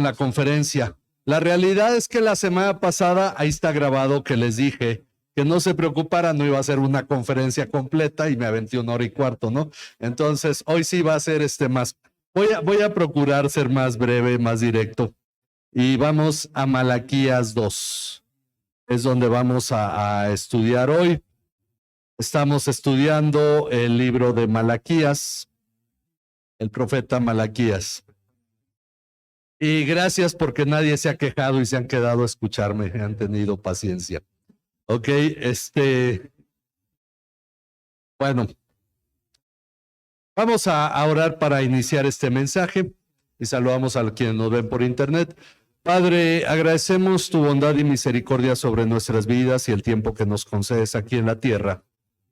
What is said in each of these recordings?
la conferencia. La realidad es que la semana pasada, ahí está grabado que les dije que no se preocuparan, no iba a ser una conferencia completa y me aventé 1 hora y cuarto, ¿no? Entonces, hoy sí va a ser más. Voy a procurar ser más breve, más directo. Y vamos a Malaquías 2. Es donde vamos a estudiar hoy. Estamos estudiando el libro de Malaquías, el profeta Malaquías. Y gracias porque nadie se ha quejado y se han quedado a escucharme, han tenido paciencia. Ok, bueno, vamos a orar para iniciar este mensaje y saludamos a quienes nos ven por internet. Padre, agradecemos tu bondad y misericordia sobre nuestras vidas y el tiempo que nos concedes aquí en la tierra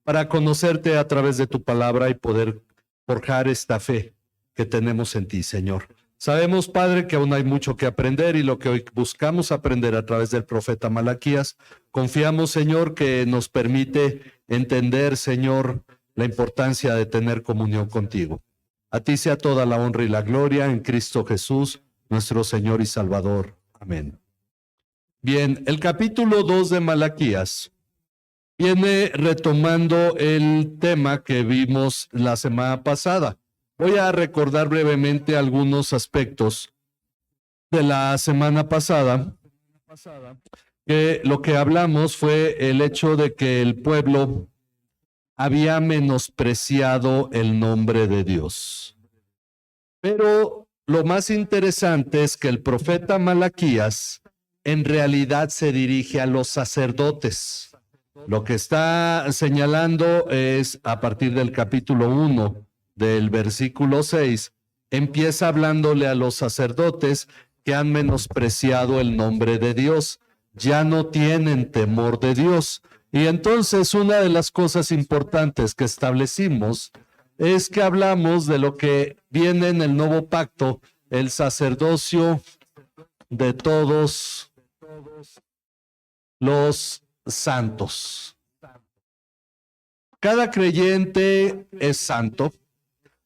para conocerte a través de tu palabra y poder forjar esta fe que tenemos en ti, Señor. Sabemos, Padre, que aún hay mucho que aprender y lo que hoy buscamos aprender a través del profeta Malaquías, confiamos, Señor, que nos permite entender, Señor, la importancia de tener comunión contigo. A ti sea toda la honra y la gloria en Cristo Jesús, nuestro Señor y Salvador. Amén. Bien, el capítulo 2 de Malaquías viene retomando el tema que vimos la semana pasada. Voy a recordar brevemente algunos aspectos de la semana pasada, que lo que hablamos fue el hecho de que el pueblo había menospreciado el nombre de Dios. Pero lo más interesante es que el profeta Malaquías en realidad se dirige a los sacerdotes. Lo que está señalando es a partir del capítulo 1 del versículo 6, empieza hablándole a los sacerdotes que han menospreciado el nombre de Dios, ya no tienen temor de Dios. Y entonces una de las cosas importantes que establecimos es que hablamos de lo que viene en el nuevo pacto, el sacerdocio de todos los santos. Cada creyente es santo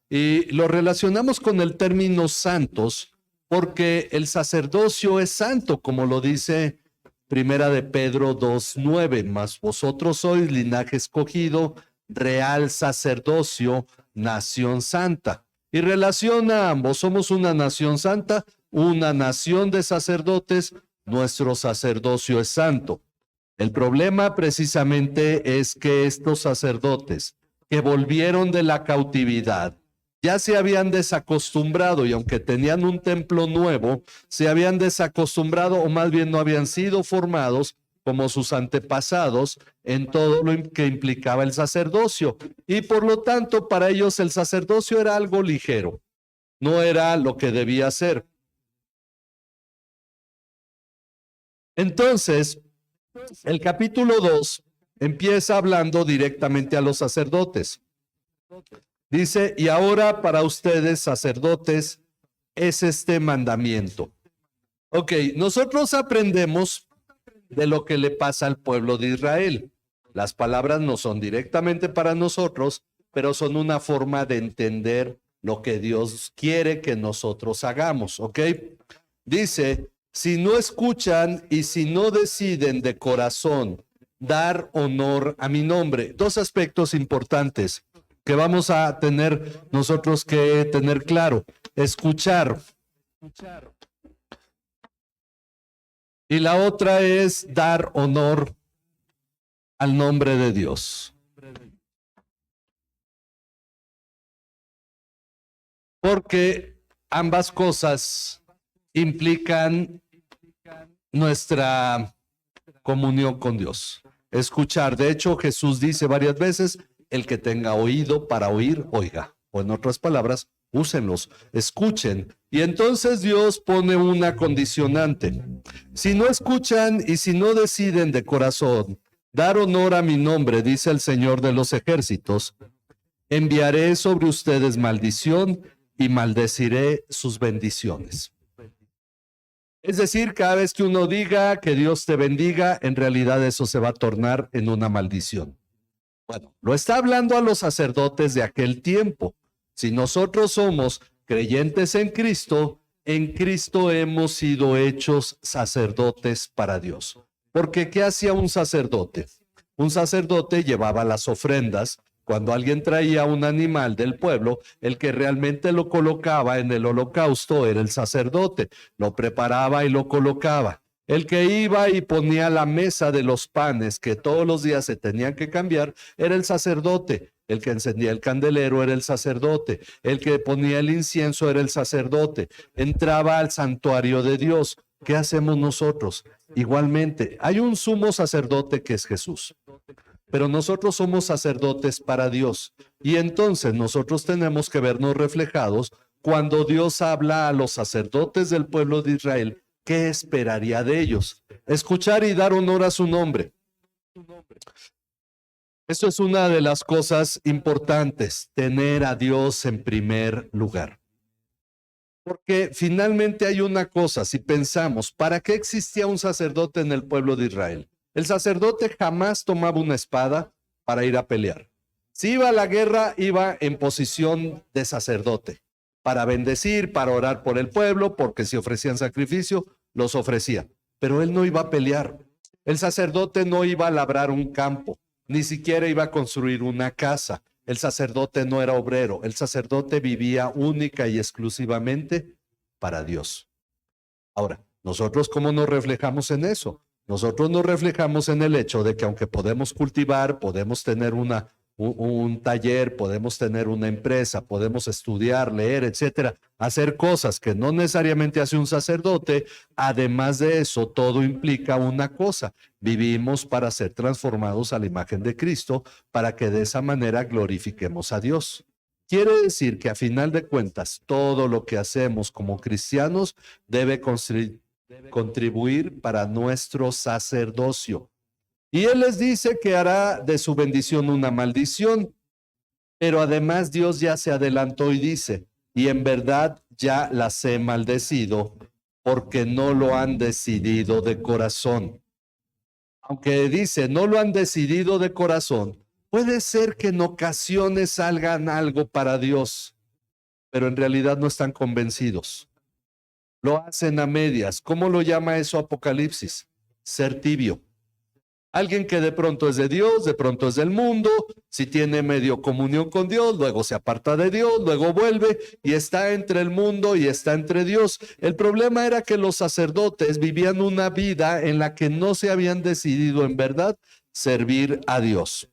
y lo relacionamos con el término santos porque el sacerdocio es santo, como lo dice Primera de Pedro 2:9, mas vosotros sois linaje escogido, real sacerdocio, nación santa. Y relaciona ambos, somos una nación santa, una nación de sacerdotes, nuestro sacerdocio es santo. El problema precisamente es que estos sacerdotes que volvieron de la cautividad ya se habían desacostumbrado y aunque tenían un templo nuevo, se habían desacostumbrado o más bien no habían sido formados como sus antepasados en todo lo que implicaba el sacerdocio. Y por lo tanto, para ellos el sacerdocio era algo ligero, no era lo que debía ser. Entonces, el capítulo 2 empieza hablando directamente a los sacerdotes. Dice, y ahora para ustedes, sacerdotes, es este mandamiento. Ok, nosotros aprendemos de lo que le pasa al pueblo de Israel. Las palabras no son directamente para nosotros, pero son una forma de entender lo que Dios quiere que nosotros hagamos, ¿ok? Dice, si no escuchan y si no deciden de corazón dar honor a mi nombre. Dos aspectos importantes que vamos a tener nosotros que tener claro. Escuchar. Y la otra es dar honor al nombre de Dios. Porque ambas cosas implican nuestra comunión con Dios. Escuchar. De hecho, Jesús dice varias veces, el que tenga oído para oír, oiga. O en otras palabras, úsenlos, escuchen. Y entonces Dios pone una condicionante. Si no escuchan y si no deciden de corazón dar honor a mi nombre, dice el Señor de los ejércitos, enviaré sobre ustedes maldición y maldeciré sus bendiciones. Es decir, cada vez que uno diga que Dios te bendiga, en realidad eso se va a tornar en una maldición. Bueno, lo está hablando a los sacerdotes de aquel tiempo. Si nosotros somos creyentes en Cristo, en Cristo hemos sido hechos sacerdotes para Dios. Porque ¿qué hacía un sacerdote? Un sacerdote llevaba las ofrendas. Cuando alguien traía un animal del pueblo, el que realmente lo colocaba en el holocausto era el sacerdote. Lo preparaba y lo colocaba. El que iba y ponía la mesa de los panes que todos los días se tenían que cambiar era el sacerdote. El que encendía el candelero era el sacerdote. El que ponía el incienso era el sacerdote. Entraba al santuario de Dios. ¿Qué hacemos nosotros? Igualmente, hay un sumo sacerdote que es Jesús, pero nosotros somos sacerdotes para Dios y entonces nosotros tenemos que vernos reflejados cuando Dios habla a los sacerdotes del pueblo de Israel. ¿Qué esperaría de ellos? Escuchar y dar honor a su nombre. Eso es una de las cosas importantes, tener a Dios en primer lugar. Porque finalmente hay una cosa, si pensamos, ¿para qué existía un sacerdote en el pueblo de Israel? El sacerdote jamás tomaba una espada para ir a pelear. Si iba a la guerra, iba en posición de sacerdote, para bendecir, para orar por el pueblo, porque si ofrecían sacrificio, los ofrecía. Pero él no iba a pelear. El sacerdote no iba a labrar un campo, ni siquiera iba a construir una casa. El sacerdote no era obrero, el sacerdote vivía única y exclusivamente para Dios. Ahora, ¿nosotros cómo nos reflejamos en eso? Nosotros nos reflejamos en el hecho de que aunque podemos cultivar, podemos tener un taller, podemos tener una empresa, podemos estudiar, leer, etcétera, hacer cosas que no necesariamente hace un sacerdote. Además de eso, todo implica una cosa: vivimos para ser transformados a la imagen de Cristo, para que de esa manera glorifiquemos a Dios. Quiere decir que a final de cuentas, todo lo que hacemos como cristianos debe contribuir para nuestro sacerdocio. Y Él les dice que hará de su bendición una maldición, pero además Dios ya se adelantó y dice, y en verdad ya las he maldecido porque no lo han decidido de corazón. Aunque dice, no lo han decidido de corazón, puede ser que en ocasiones salgan algo para Dios, pero en realidad no están convencidos. Lo hacen a medias. ¿Cómo lo llama eso Apocalipsis? Ser tibio. Alguien que de pronto es de Dios, de pronto es del mundo, si tiene medio comunión con Dios, luego se aparta de Dios, luego vuelve y está entre el mundo y está entre Dios. El problema era que los sacerdotes vivían una vida en la que no se habían decidido en verdad servir a Dios.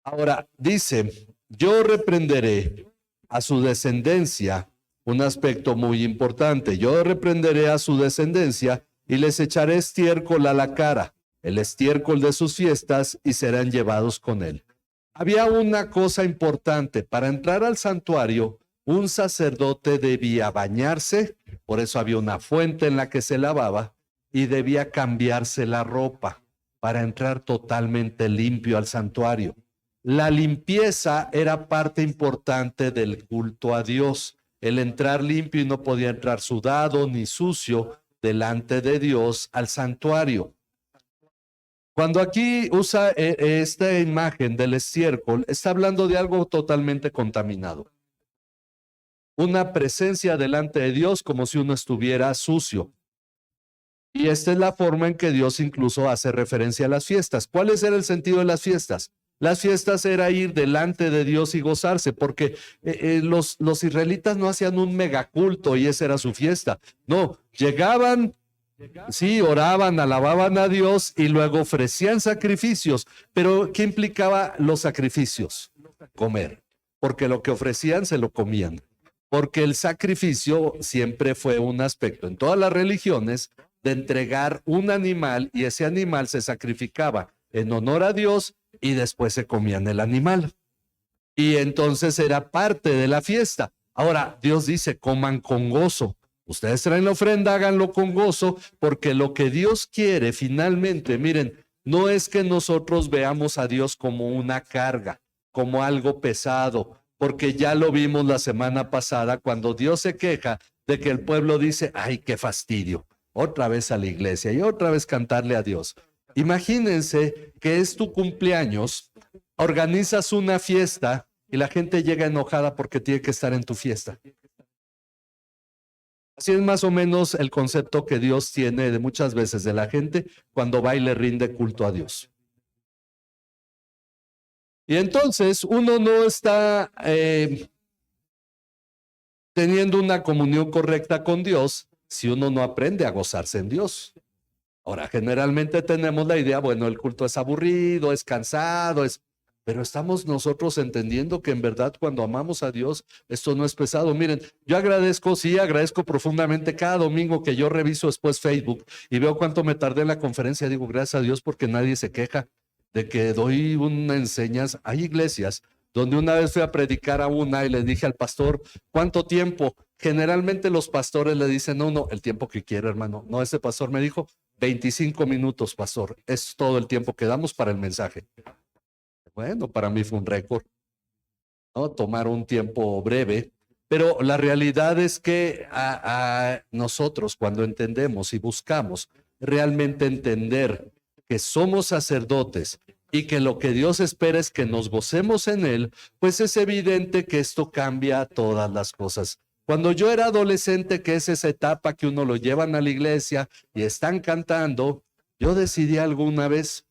Ahora dice, yo reprenderé a su descendencia, un aspecto muy importante, yo reprenderé a su descendencia y les echaré estiércol a la cara, el estiércol de sus fiestas, y serán llevados con él. Había una cosa importante: para entrar al santuario, un sacerdote debía bañarse, por eso había una fuente en la que se lavaba, y debía cambiarse la ropa para entrar totalmente limpio al santuario. La limpieza era parte importante del culto a Dios. El entrar limpio, y no podía entrar sudado ni sucio delante de Dios al santuario. Cuando aquí usa esta imagen del estiércol, está hablando de algo totalmente contaminado. Una presencia delante de Dios como si uno estuviera sucio. Y esta es la forma en que Dios incluso hace referencia a las fiestas. ¿Cuál era el sentido de las fiestas? Las fiestas era ir delante de Dios y gozarse, porque los israelitas no hacían un megaculto y esa era su fiesta. No, llegaban, sí, oraban, alababan a Dios y luego ofrecían sacrificios. Pero ¿qué implicaba los sacrificios? Comer, porque lo que ofrecían se lo comían. Porque el sacrificio siempre fue un aspecto en todas las religiones de entregar un animal, y ese animal se sacrificaba en honor a Dios y después se comían el animal. Y entonces era parte de la fiesta. Ahora, Dios dice, coman con gozo. Ustedes traen la ofrenda, háganlo con gozo, porque lo que Dios quiere finalmente, miren, no es que nosotros veamos a Dios como una carga, como algo pesado, porque ya lo vimos la semana pasada cuando Dios se queja de que el pueblo dice, ay, qué fastidio, otra vez a la iglesia y otra vez cantarle a Dios. Imagínense que es tu cumpleaños, organizas una fiesta y la gente llega enojada porque tiene que estar en tu fiesta. Así es más o menos el concepto que Dios tiene de muchas veces de la gente cuando va y le rinde culto a Dios. Y entonces uno no está teniendo una comunión correcta con Dios si uno no aprende a gozarse en Dios. Ahora, generalmente tenemos la idea, bueno, el culto es aburrido, es cansado, pero estamos nosotros entendiendo que en verdad cuando amamos a Dios, esto no es pesado. Miren, yo agradezco, sí, agradezco profundamente cada domingo que yo reviso después Facebook y veo cuánto me tardé en la conferencia. Digo, gracias a Dios porque nadie se queja de que doy una enseñanza. Hay iglesias donde una vez fui a predicar a una y le dije al pastor, ¿cuánto tiempo? Generalmente los pastores le dicen, no, el tiempo que quiera, hermano. No, ese pastor me dijo, 25 minutos, pastor. Es todo el tiempo que damos para el mensaje. Bueno, para mí fue un récord, ¿no? Tomar un tiempo breve, pero la realidad es que a nosotros cuando entendemos y buscamos realmente entender que somos sacerdotes y que lo que Dios espera es que nos gocemos en Él, pues es evidente que esto cambia todas las cosas. Cuando yo era adolescente, que es esa etapa que uno lo llevan a la iglesia y están cantando, yo decidí alguna vez,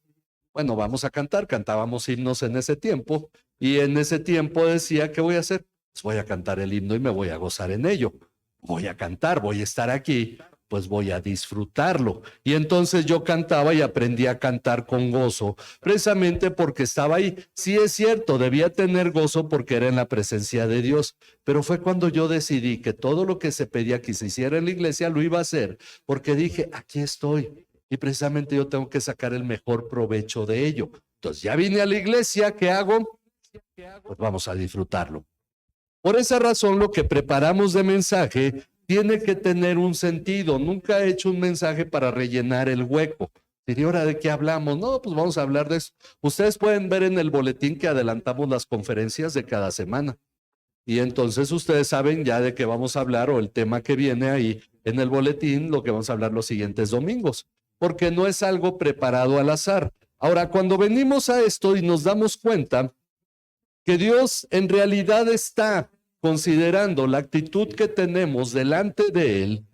bueno, vamos a cantar, cantábamos himnos en ese tiempo, y en ese tiempo decía, ¿qué voy a hacer? Pues voy a cantar el himno y me voy a gozar en ello. Voy a cantar, voy a estar aquí, pues voy a disfrutarlo. Y entonces yo cantaba y aprendí a cantar con gozo, precisamente porque estaba ahí. Sí es cierto, debía tener gozo porque era en la presencia de Dios, pero fue cuando yo decidí que todo lo que se pedía que se hiciera en la iglesia lo iba a hacer, porque dije, aquí estoy. Y precisamente yo tengo que sacar el mejor provecho de ello. Entonces ya vine a la iglesia, ¿qué hago? Pues vamos a disfrutarlo. Por esa razón, lo que preparamos de mensaje tiene que tener un sentido. Nunca he hecho un mensaje para rellenar el hueco. Señora, ¿de qué hablamos? No, pues vamos a hablar de eso. Ustedes pueden ver en el boletín que adelantamos las conferencias de cada semana. Y entonces ustedes saben ya de qué vamos a hablar o el tema que viene ahí en el boletín, lo que vamos a hablar los siguientes domingos, porque no es algo preparado al azar. Ahora, cuando venimos a esto y nos damos cuenta que Dios en realidad está considerando la actitud que tenemos delante de Él,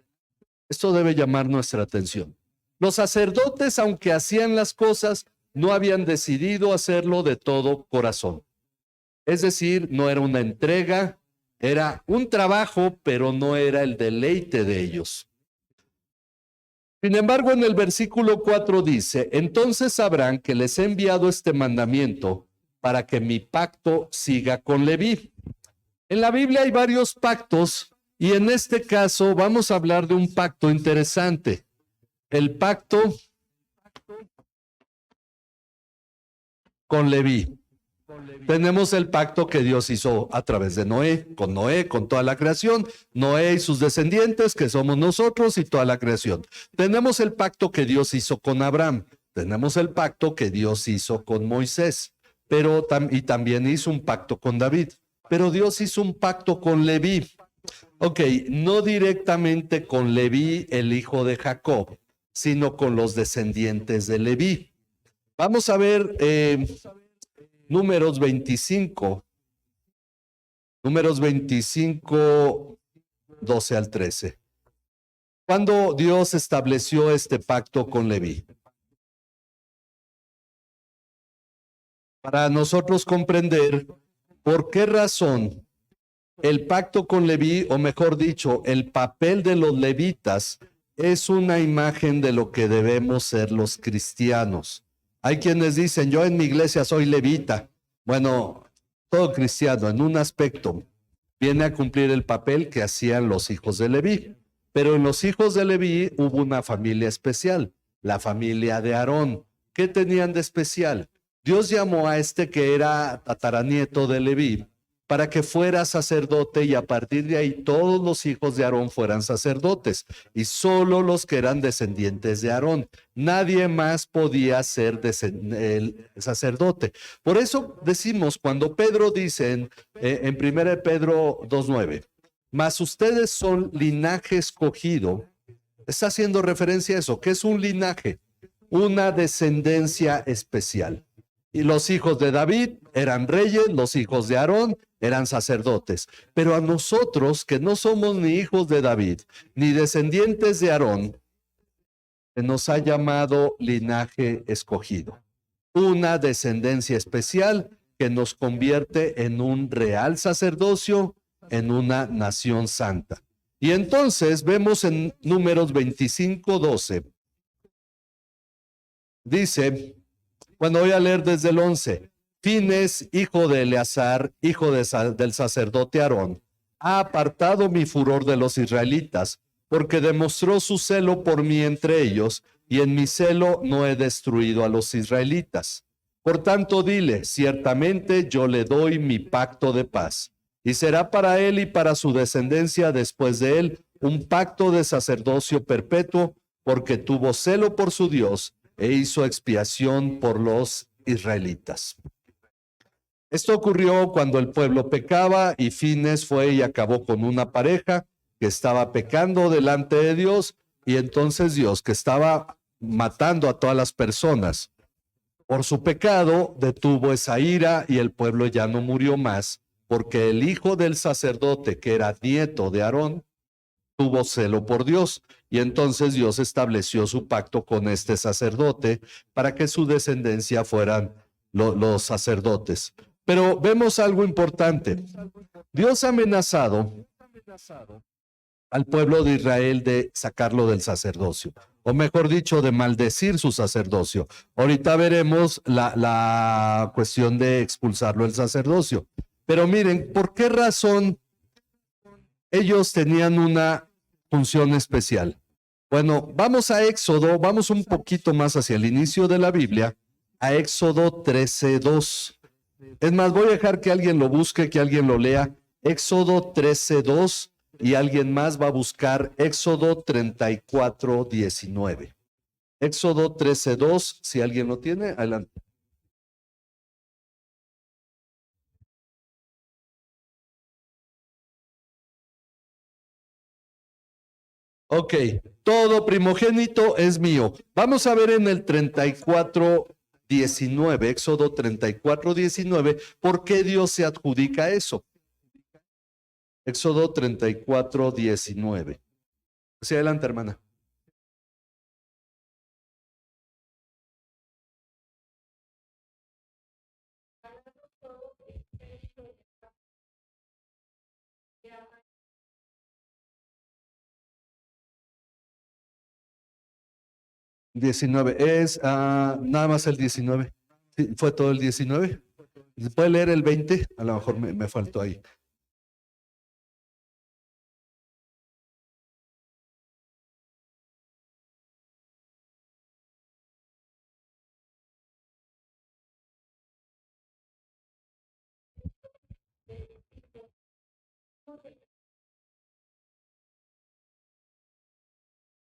esto debe llamar nuestra atención. Los sacerdotes, aunque hacían las cosas, no habían decidido hacerlo de todo corazón. Es decir, no era una entrega, era un trabajo, pero no era el deleite de ellos. Sin embargo, en el versículo 4 dice, entonces sabrán que les he enviado este mandamiento para que mi pacto siga con Leví. En la Biblia hay varios pactos y en este caso vamos a hablar de un pacto interesante. El pacto con Leví. Tenemos el pacto que Dios hizo a través de Noé, con toda la creación, Noé y sus descendientes, que somos nosotros y toda la creación. Tenemos el pacto que Dios hizo con Abraham, tenemos el pacto que Dios hizo con Moisés, y también hizo un pacto con David, pero Dios hizo un pacto con Leví. Ok, no directamente con Leví, el hijo de Jacob, sino con los descendientes de Leví. Vamos a ver Números 25, 12 al 13. Cuando Dios estableció este pacto con Leví. Para nosotros comprender por qué razón el pacto con Leví, o mejor dicho, el papel de los levitas, es una imagen de lo que debemos ser los cristianos. Hay quienes dicen, yo en mi iglesia soy levita. Bueno, todo cristiano en un aspecto viene a cumplir el papel que hacían los hijos de Leví. Pero en los hijos de Leví hubo una familia especial, la familia de Aarón. ¿Qué tenían de especial? Dios llamó a este que era tataranieto de Leví para que fuera sacerdote y a partir de ahí todos los hijos de Aarón fueran sacerdotes y solo los que eran descendientes de Aarón. Nadie más podía ser el sacerdote. Por eso decimos, cuando Pedro dice en 1 Pedro 2:9, mas ustedes son linaje escogido, está haciendo referencia a eso. ¿Qué es un linaje? Una descendencia especial. Y los hijos de David eran reyes, los hijos de Aarón eran sacerdotes. Pero a nosotros, que no somos ni hijos de David, ni descendientes de Aarón, se nos ha llamado linaje escogido. Una descendencia especial que nos convierte en un real sacerdocio, en una nación santa. Y entonces vemos en Números 25:12, dice, bueno, voy a leer desde el 11, Fines, hijo de Eleazar, hijo del sacerdote Aarón, ha apartado mi furor de los israelitas, porque demostró su celo por mí entre ellos, y en mi celo no he destruido a los israelitas. Por tanto, dile, ciertamente yo le doy mi pacto de paz, y será para él y para su descendencia después de él un pacto de sacerdocio perpetuo, porque tuvo celo por su Dios e hizo expiación por los israelitas. Esto ocurrió cuando el pueblo pecaba y Fines fue y acabó con una pareja que estaba pecando delante de Dios, y entonces Dios, que estaba matando a todas las personas por su pecado, detuvo esa ira y el pueblo ya no murió más, porque el hijo del sacerdote, que era nieto de Aarón, tuvo celo por Dios, y entonces Dios estableció su pacto con este sacerdote para que su descendencia fueran los sacerdotes. Pero vemos algo importante. Dios ha amenazado al pueblo de Israel de sacarlo del sacerdocio, o mejor dicho, de maldecir su sacerdocio. Ahorita veremos la cuestión de expulsarlo del sacerdocio. Pero miren, ¿por qué razón ellos tenían una función especial? Bueno, vamos a Éxodo, vamos un poquito más hacia el inicio de la Biblia, a Éxodo 13:2. Es más, voy a dejar que alguien lo busque, que alguien lo lea. Éxodo 13:2, y alguien más va a buscar Éxodo 34:19. Éxodo 13:2, si alguien lo tiene, adelante. Ok, todo primogénito es mío. Vamos a ver en el 34:19, Éxodo 34:19, ¿por qué Dios se adjudica eso? Éxodo 34:19. Sí, adelante, hermana. ¿19 es nada más el 19? ¿Sí, fue todo el 19? ¿Puede leer el 20? A lo mejor me faltó ahí.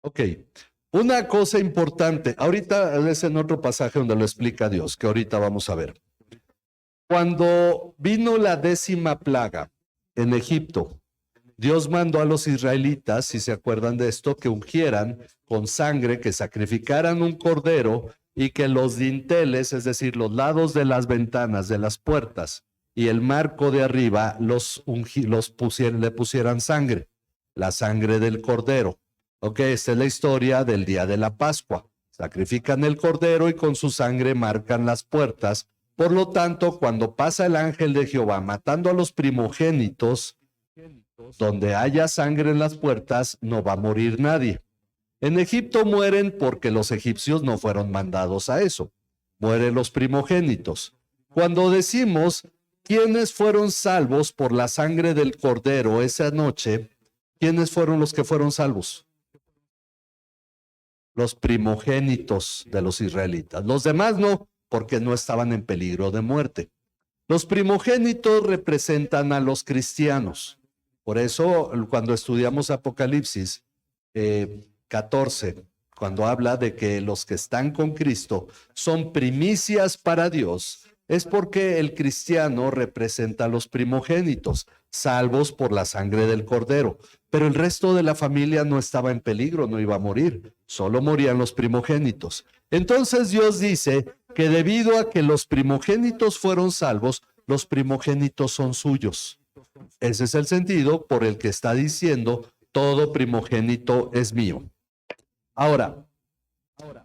Ok, una cosa importante, ahorita es en otro pasaje donde lo explica Dios, que ahorita vamos a ver. Cuando vino la 10ª plaga en Egipto, Dios mandó a los israelitas, si se acuerdan de esto, que ungieran con sangre, que sacrificaran un cordero y que los dinteles, es decir, los lados de las ventanas, de las puertas y el marco de arriba, le pusieran sangre, la sangre del cordero. Ok, esta es la historia del día de la Pascua. Sacrifican el cordero y con su sangre marcan las puertas. Por lo tanto, cuando pasa el ángel de Jehová matando a los primogénitos, donde haya sangre en las puertas, no va a morir nadie. En Egipto mueren porque los egipcios no fueron mandados a eso. Mueren los primogénitos. Cuando decimos quiénes fueron salvos por la sangre del cordero esa noche, ¿quiénes fueron los que fueron salvos? Los primogénitos de los israelitas. Los demás no, porque no estaban en peligro de muerte. Los primogénitos representan a los cristianos. Por eso, cuando estudiamos Apocalipsis 14, cuando habla de que los que están con Cristo son primicias para Dios, es porque el cristiano representa a los primogénitos, salvos por la sangre del cordero. Pero el resto de la familia no estaba en peligro, no iba a morir, solo morían los primogénitos. Entonces Dios dice que debido a que los primogénitos fueron salvos, los primogénitos son suyos. Ese es el sentido por el que está diciendo, todo primogénito es mío. Ahora,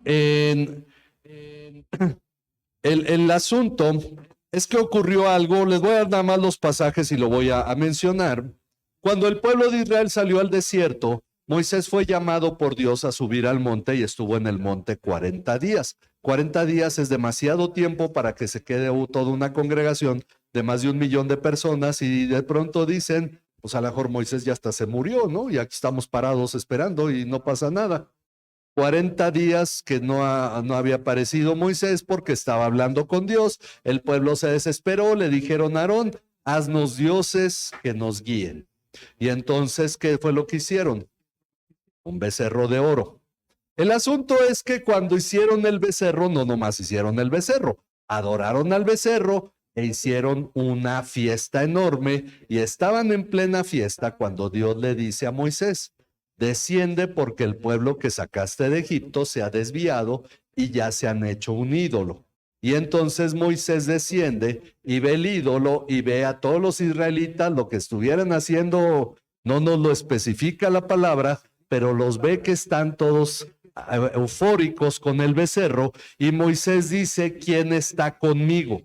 el asunto es que ocurrió algo, les voy a dar nada más los pasajes y lo voy a mencionar. Cuando el pueblo de Israel salió al desierto, Moisés fue llamado por Dios a subir al monte y estuvo en el monte 40 días. 40 días es demasiado tiempo para que se quede toda una congregación de más de 1 millón de personas y de pronto dicen, pues a lo mejor Moisés ya hasta se murió, ¿no? Y aquí estamos parados esperando y no pasa nada. 40 días que no había aparecido Moisés porque estaba hablando con Dios. El pueblo se desesperó, le dijeron a Aarón, haznos dioses que nos guíen. Y entonces, ¿qué fue lo que hicieron? Un becerro de oro. El asunto es que cuando hicieron el becerro, no nomás hicieron el becerro, adoraron al becerro e hicieron una fiesta enorme y estaban en plena fiesta cuando Dios le dice a Moisés, desciende porque el pueblo que sacaste de Egipto se ha desviado y ya se han hecho un ídolo. Y entonces Moisés desciende y ve el ídolo y ve a todos los israelitas lo que estuvieran haciendo, no nos lo especifica la palabra, pero los ve que están todos eufóricos con el becerro y Moisés dice, ¿quién está conmigo?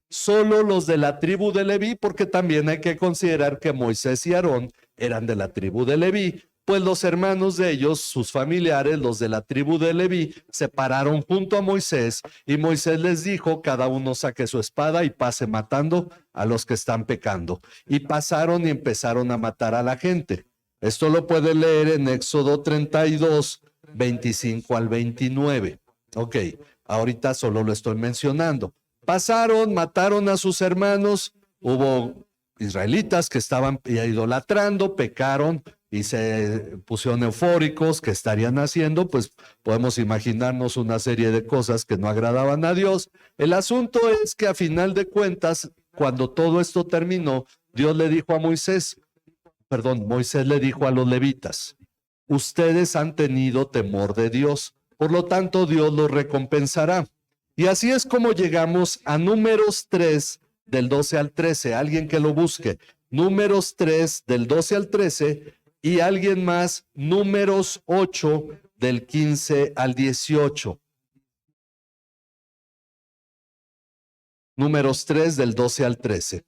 Solo los de la tribu de Leví, porque también hay que considerar que Moisés y Aarón eran de la tribu de Leví, pues los hermanos de ellos, sus familiares, los de la tribu de Leví, se pararon junto a Moisés y Moisés les dijo, cada uno saque su espada y pase matando a los que están pecando. Y pasaron y empezaron a matar a la gente. Esto lo puede leer en Éxodo 32, 25 al 29. Ok, ahorita solo lo estoy mencionando. Pasaron, mataron a sus hermanos, hubo israelitas que estaban idolatrando, pecaron y se pusieron eufóricos, ¿qué estarían haciendo? Pues podemos imaginarnos una serie de cosas que no agradaban a Dios. El asunto es que a final de cuentas, cuando todo esto terminó, Dios le dijo a Moisés, Moisés le dijo a los levitas, ustedes han tenido temor de Dios, por lo tanto Dios los recompensará. Y así es como llegamos a Números 3 del 12 al 13, alguien que lo busque, Números 3 del 12 al 13 y alguien más, Números 8 del 15 al 18. Números 3 del 12 al 13.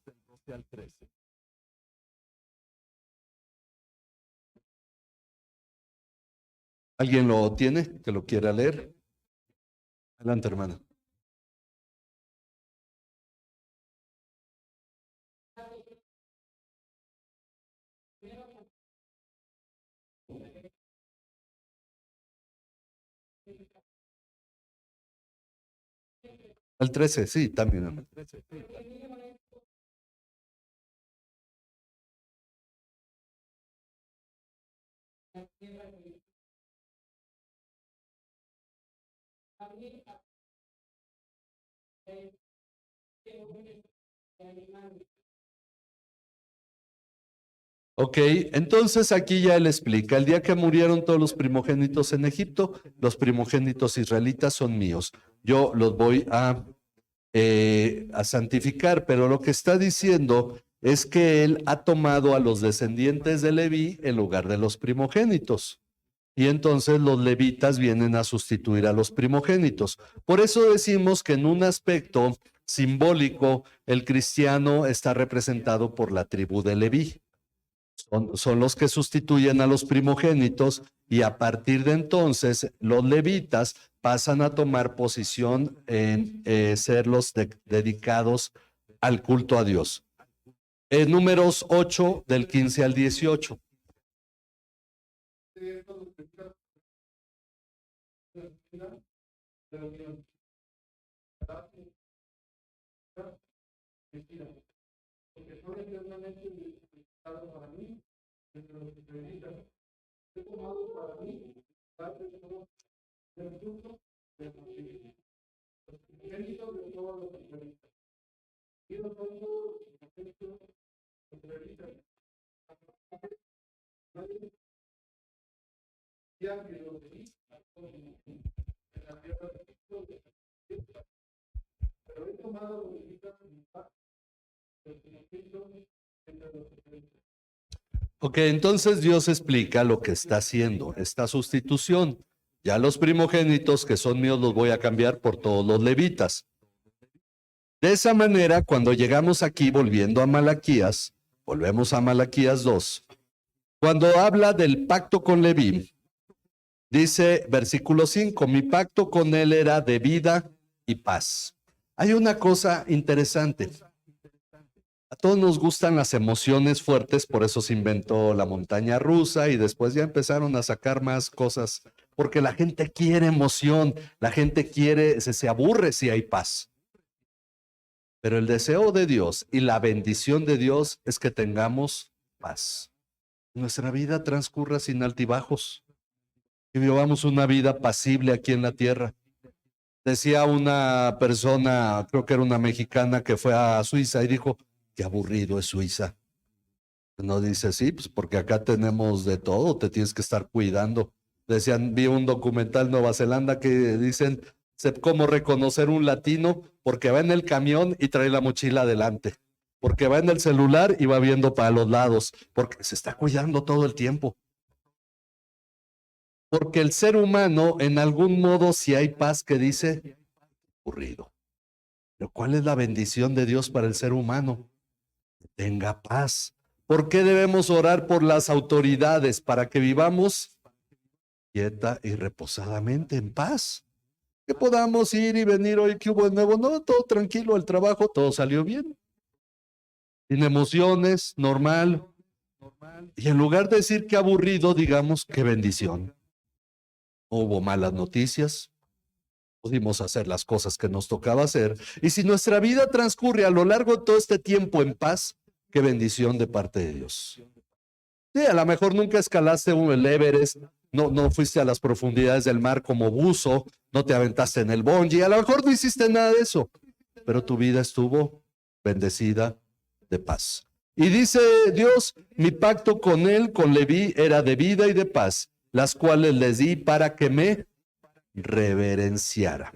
¿Alguien lo tiene que lo quiera leer? Adelante, hermano. Al 13, sí, también. Hermano. Ok, entonces aquí ya él explica, el día que murieron todos los primogénitos en Egipto, los primogénitos israelitas son míos. Yo los voy a santificar, pero lo que está diciendo es que él ha tomado a los descendientes de Leví en lugar de los primogénitos. Y entonces los levitas vienen a sustituir a los primogénitos. Por eso decimos que en un aspecto simbólico, el cristiano está representado por la tribu de Leví. Son los que sustituyen a los primogénitos y a partir de entonces los levitas pasan a tomar posición en ser los dedicados al culto a Dios. Números 8 del 15 al 18. Ok, entonces Dios explica lo que está haciendo, esta sustitución. Ya los primogénitos que son míos los voy a cambiar por todos los levitas. De esa manera, cuando llegamos aquí, volviendo a Malaquías, volvemos a Malaquías 2, cuando habla del pacto con Leví, dice versículo 5, mi pacto con él era de vida y paz. Hay una cosa interesante. A todos nos gustan las emociones fuertes, por eso se inventó la montaña rusa y después ya empezaron a sacar más cosas, porque la gente quiere emoción, la gente quiere, se aburre si hay paz. Pero el deseo de Dios y la bendición de Dios es que tengamos paz. Nuestra vida transcurra sin altibajos, que vivamos una vida pasible aquí en la tierra. Decía una persona, creo que era una mexicana que fue a Suiza y dijo, qué aburrido es Suiza. No dice, sí, pues porque acá tenemos de todo, te tienes que estar cuidando. Decían, vi un documental en Nueva Zelanda que dicen cómo reconocer un latino porque va en el camión y trae la mochila adelante, porque va en el celular y va viendo para los lados, porque se está cuidando todo el tiempo. Porque el ser humano, en algún modo, si hay paz, que dice, aburrido. Pero ¿cuál es la bendición de Dios para el ser humano? Que tenga paz. ¿Por qué debemos orar por las autoridades? Para que vivamos quieta y reposadamente en paz. Que podamos ir y venir hoy, que hubo de nuevo. No, todo tranquilo, el trabajo, todo salió bien. Sin emociones, normal. Y en lugar de decir que aburrido, digamos qué bendición. No hubo malas noticias. Pudimos hacer las cosas que nos tocaba hacer. Y si nuestra vida transcurre a lo largo de todo este tiempo en paz, qué bendición de parte de Dios. Sí, a lo mejor nunca escalaste el Everest, no fuiste a las profundidades del mar como buzo, no te aventaste en el bungee, a lo mejor no hiciste nada de eso, pero tu vida estuvo bendecida de paz. Y dice Dios, mi pacto con él, con Leví, era de vida y de paz, las cuales les di para que me reverenciara.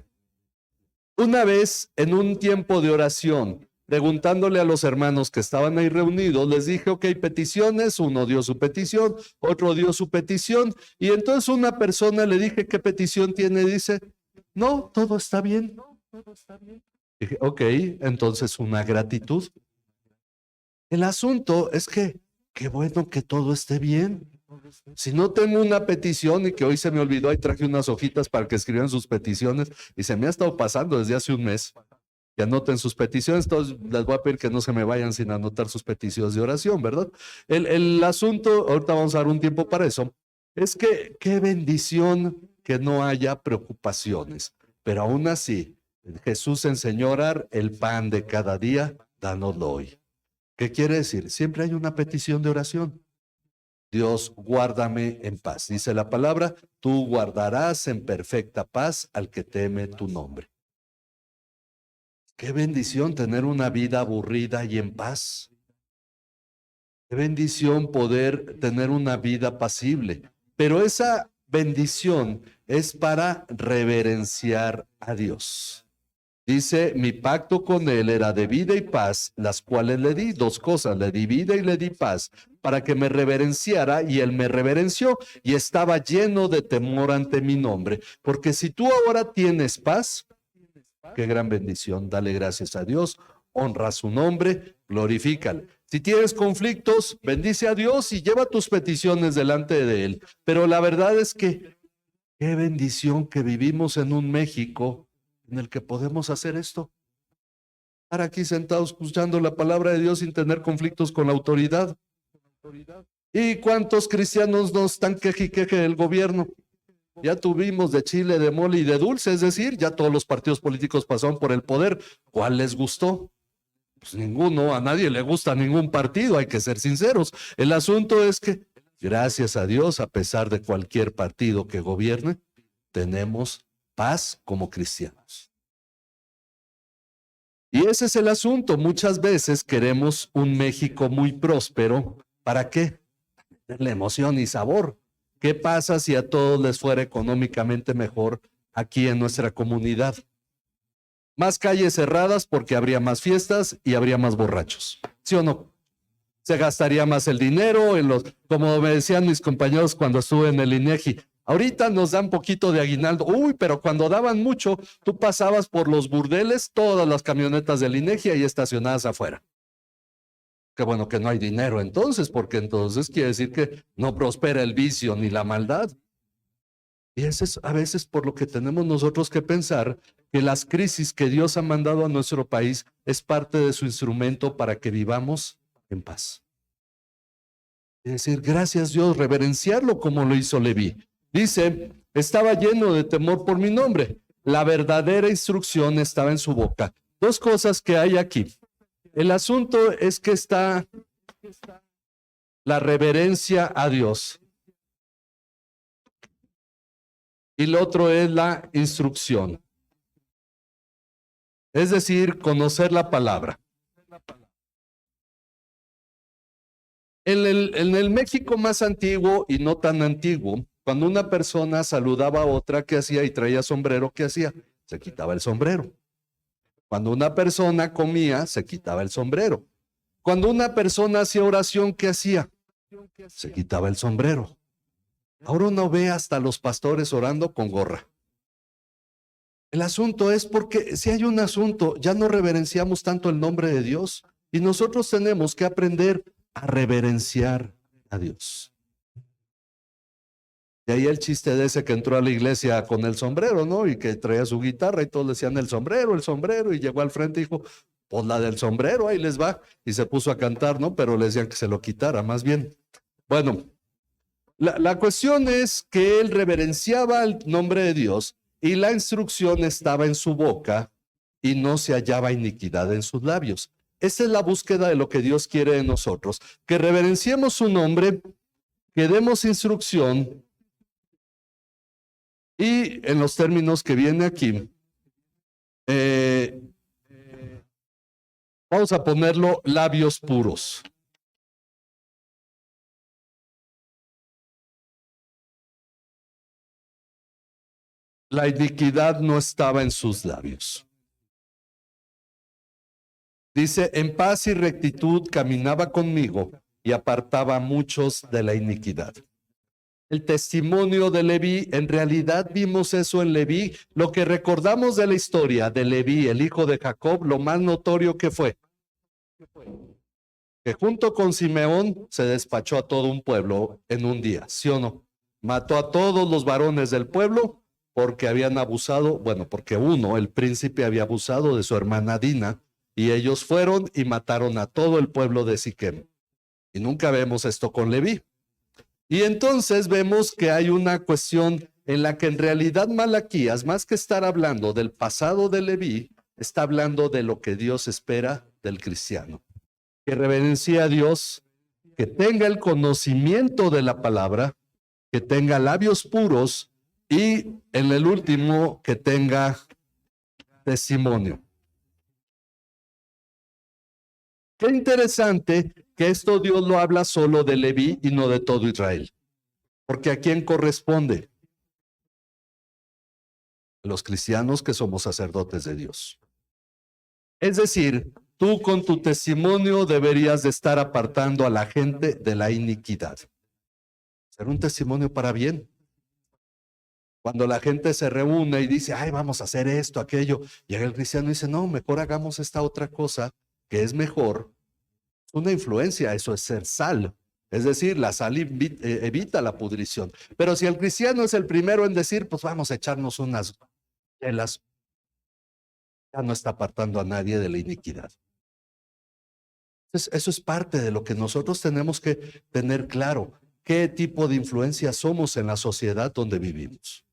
Una vez, en un tiempo de oración, preguntándole a los hermanos que estaban ahí reunidos, les dije, ok, peticiones, uno dio su petición, otro dio su petición, y entonces una persona le dije, ¿qué petición tiene? Dice, no, todo está bien. Dije, ok, entonces una gratitud. El asunto es que, qué bueno que todo esté bien. Si no tengo una petición y que hoy se me olvidó, ahí traje unas hojitas para que escriban sus peticiones y se me ha estado pasando desde hace un mes. Que anoten sus peticiones, entonces les voy a pedir que no se me vayan sin anotar sus peticiones de oración, ¿verdad? El asunto, ahorita vamos a dar un tiempo para eso, es que qué bendición que no haya preocupaciones, pero aún así, Jesús enseñó a orar el pan de cada día, dánoslo hoy. ¿Qué quiere decir? Siempre hay una petición de oración. Dios, guárdame en paz. Dice la palabra, tú guardarás en perfecta paz al que teme tu nombre. Qué bendición tener una vida aburrida y en paz. Qué bendición poder tener una vida apacible. Pero esa bendición es para reverenciar a Dios. Dice, mi pacto con él era de vida y paz, las cuales le di, dos cosas, le di vida y le di paz, para que me reverenciara, y él me reverenció y estaba lleno de temor ante mi nombre. Porque si tú ahora tienes paz, qué gran bendición, dale gracias a Dios, honra su nombre, glorifícale. Si tienes conflictos, bendice a Dios y lleva tus peticiones delante de él. Pero la verdad es que qué bendición que vivimos en un México en el que podemos hacer esto. Estar aquí sentados escuchando la palabra de Dios sin tener conflictos con la autoridad. ¿Y cuántos cristianos nos están queje del gobierno? Ya tuvimos de chile, de mole y de dulce, es decir, ya todos los partidos políticos pasaron por el poder. ¿Cuál les gustó? Pues ninguno, a nadie le gusta ningún partido, hay que ser sinceros. El asunto es que, gracias a Dios, a pesar de cualquier partido que gobierne, tenemos paz como cristianos. Y ese es el asunto. Muchas veces queremos un México muy próspero. ¿Para qué? La emoción y sabor. ¿Qué pasa si a todos les fuera económicamente mejor aquí en nuestra comunidad? Más calles cerradas porque habría más fiestas y habría más borrachos. ¿Sí o no? Se gastaría más el dinero en los, como me decían mis compañeros cuando estuve en el INEGI. Ahorita nos dan poquito de aguinaldo. Uy, pero cuando daban mucho, tú pasabas por los burdeles, todas las camionetas del INEGI ahí estacionadas afuera. Qué bueno que no hay dinero entonces, porque entonces quiere decir que no prospera el vicio ni la maldad. Y eso es a veces por lo que tenemos nosotros que pensar que las crisis que Dios ha mandado a nuestro país es parte de su instrumento para que vivamos en paz. Es decir, gracias Dios, reverenciarlo como lo hizo Leví. Dice, estaba lleno de temor por mi nombre. La verdadera instrucción estaba en su boca. Dos cosas que hay aquí. El asunto es que está la reverencia a Dios. Y lo otro es la instrucción. Es decir, conocer la palabra. En el México más antiguo y no tan antiguo, cuando una persona saludaba a otra, ¿qué hacía? Y traía sombrero, ¿qué hacía? Se quitaba el sombrero. Cuando una persona comía, se quitaba el sombrero. Cuando una persona hacía oración, ¿qué hacía? Se quitaba el sombrero. Ahora uno ve hasta los pastores orando con gorra. El asunto es porque si hay un asunto, ya no reverenciamos tanto el nombre de Dios y nosotros tenemos que aprender a reverenciar a Dios. De ahí el chiste de ese que entró a la iglesia con el sombrero, ¿no? Y que traía su guitarra y todos decían el sombrero, y llegó al frente y dijo, pues la del sombrero, ahí les va. Y se puso a cantar, ¿no? Pero le decían que se lo quitara, más bien. Bueno, la cuestión es que él reverenciaba el nombre de Dios y la instrucción estaba en su boca y no se hallaba iniquidad en sus labios. Esa es la búsqueda de lo que Dios quiere de nosotros, que reverenciemos su nombre, que demos instrucción y en los términos que viene aquí, vamos a ponerlo labios puros. La iniquidad no estaba en sus labios. Dice, en paz y rectitud caminaba conmigo y apartaba a muchos de la iniquidad. El testimonio de Leví, en realidad vimos eso en Leví. Lo que recordamos de la historia de Leví, el hijo de Jacob, lo más notorio que fue, que junto con Simeón se despachó a todo un pueblo en un día, ¿sí o no? Mató a todos los varones del pueblo porque habían abusado, bueno, porque uno, el príncipe, había abusado de su hermana Dina, y ellos fueron y mataron a todo el pueblo de Siquem. Y nunca vemos esto con Leví. Y entonces vemos que hay una cuestión en la que en realidad Malaquías, más que estar hablando del pasado de Leví, está hablando de lo que Dios espera del cristiano. Que reverencie a Dios, que tenga el conocimiento de la palabra, que tenga labios puros y en el último que tenga testimonio. Qué interesante que esto Dios lo habla solo de Leví y no de todo Israel. Porque ¿a quién corresponde? Los cristianos que somos sacerdotes de Dios. Es decir, tú con tu testimonio deberías de estar apartando a la gente de la iniquidad. Ser un testimonio para bien. Cuando la gente se reúne y dice, ay, vamos a hacer esto, aquello, llega el cristiano y dice, no, mejor hagamos esta otra cosa que es mejor. Una influencia, eso es ser sal. Es decir, la sal evita la pudrición. Pero si el cristiano es el primero en decir, pues vamos a echarnos unas chelas, ya no está apartando a nadie de la iniquidad. Entonces, eso es parte de lo que nosotros tenemos que tener claro. ¿Qué tipo de influencia somos en la sociedad donde vivimos?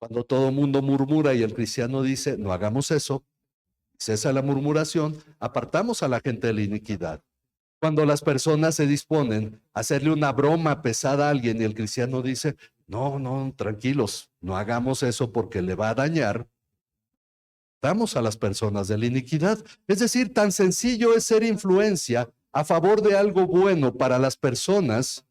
Cuando todo el mundo murmura y el cristiano dice, no hagamos eso, cesa la murmuración, apartamos a la gente de la iniquidad. Cuando las personas se disponen a hacerle una broma pesada a alguien y el cristiano dice, no, tranquilos, no hagamos eso porque le va a dañar, damos a las personas de la iniquidad. Es decir, tan sencillo es ser influencia a favor de algo bueno para las personas,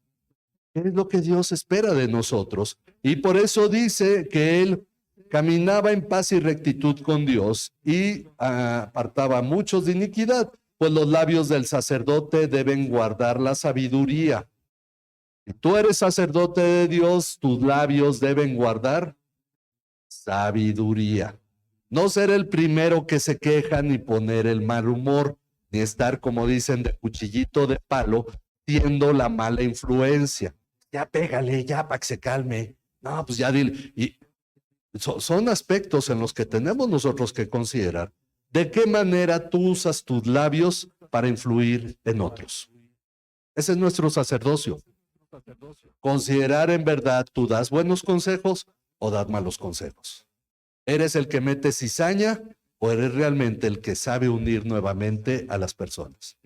que es lo que Dios espera de nosotros. Y por eso dice que Él caminaba en paz y rectitud con Dios y apartaba a muchos de iniquidad, pues los labios del sacerdote deben guardar la sabiduría. Si tú eres sacerdote de Dios, tus labios deben guardar sabiduría. No ser el primero que se queja, ni poner el mal humor, ni estar, como dicen, de cuchillito de palo, siendo la mala influencia. Ya pégale, ya para que se calme. No, pues ya dile. Y son aspectos en los que tenemos nosotros que considerar. ¿De qué manera tú usas tus labios para influir en otros? Ese es nuestro sacerdocio. Considerar en verdad, ¿tú das buenos consejos o das malos consejos? ¿Eres el que mete cizaña o eres realmente el que sabe unir nuevamente a las personas?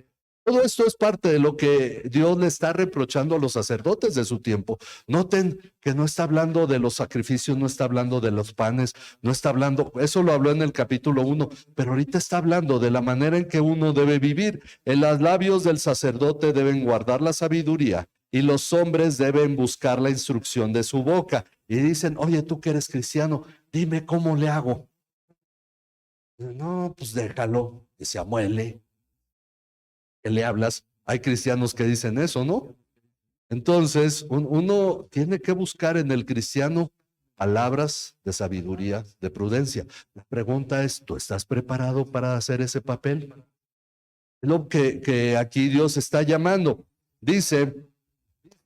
Todo esto es parte de lo que Dios le está reprochando a los sacerdotes de su tiempo. Noten que no está hablando de los sacrificios, no está hablando de los panes, no está hablando, eso lo habló en el capítulo 1, pero ahorita está hablando de la manera en que uno debe vivir. En los labios del sacerdote deben guardar la sabiduría y los hombres deben buscar la instrucción de su boca. Y dicen, oye, tú que eres cristiano, dime cómo le hago. No, pues déjalo, que se amuele. ¿Qué le hablas? Hay cristianos que dicen eso, ¿no? Entonces, uno tiene que buscar en el cristiano palabras de sabiduría, de prudencia. La pregunta es, ¿tú estás preparado para hacer ese papel? Es lo que aquí Dios está llamando. Dice,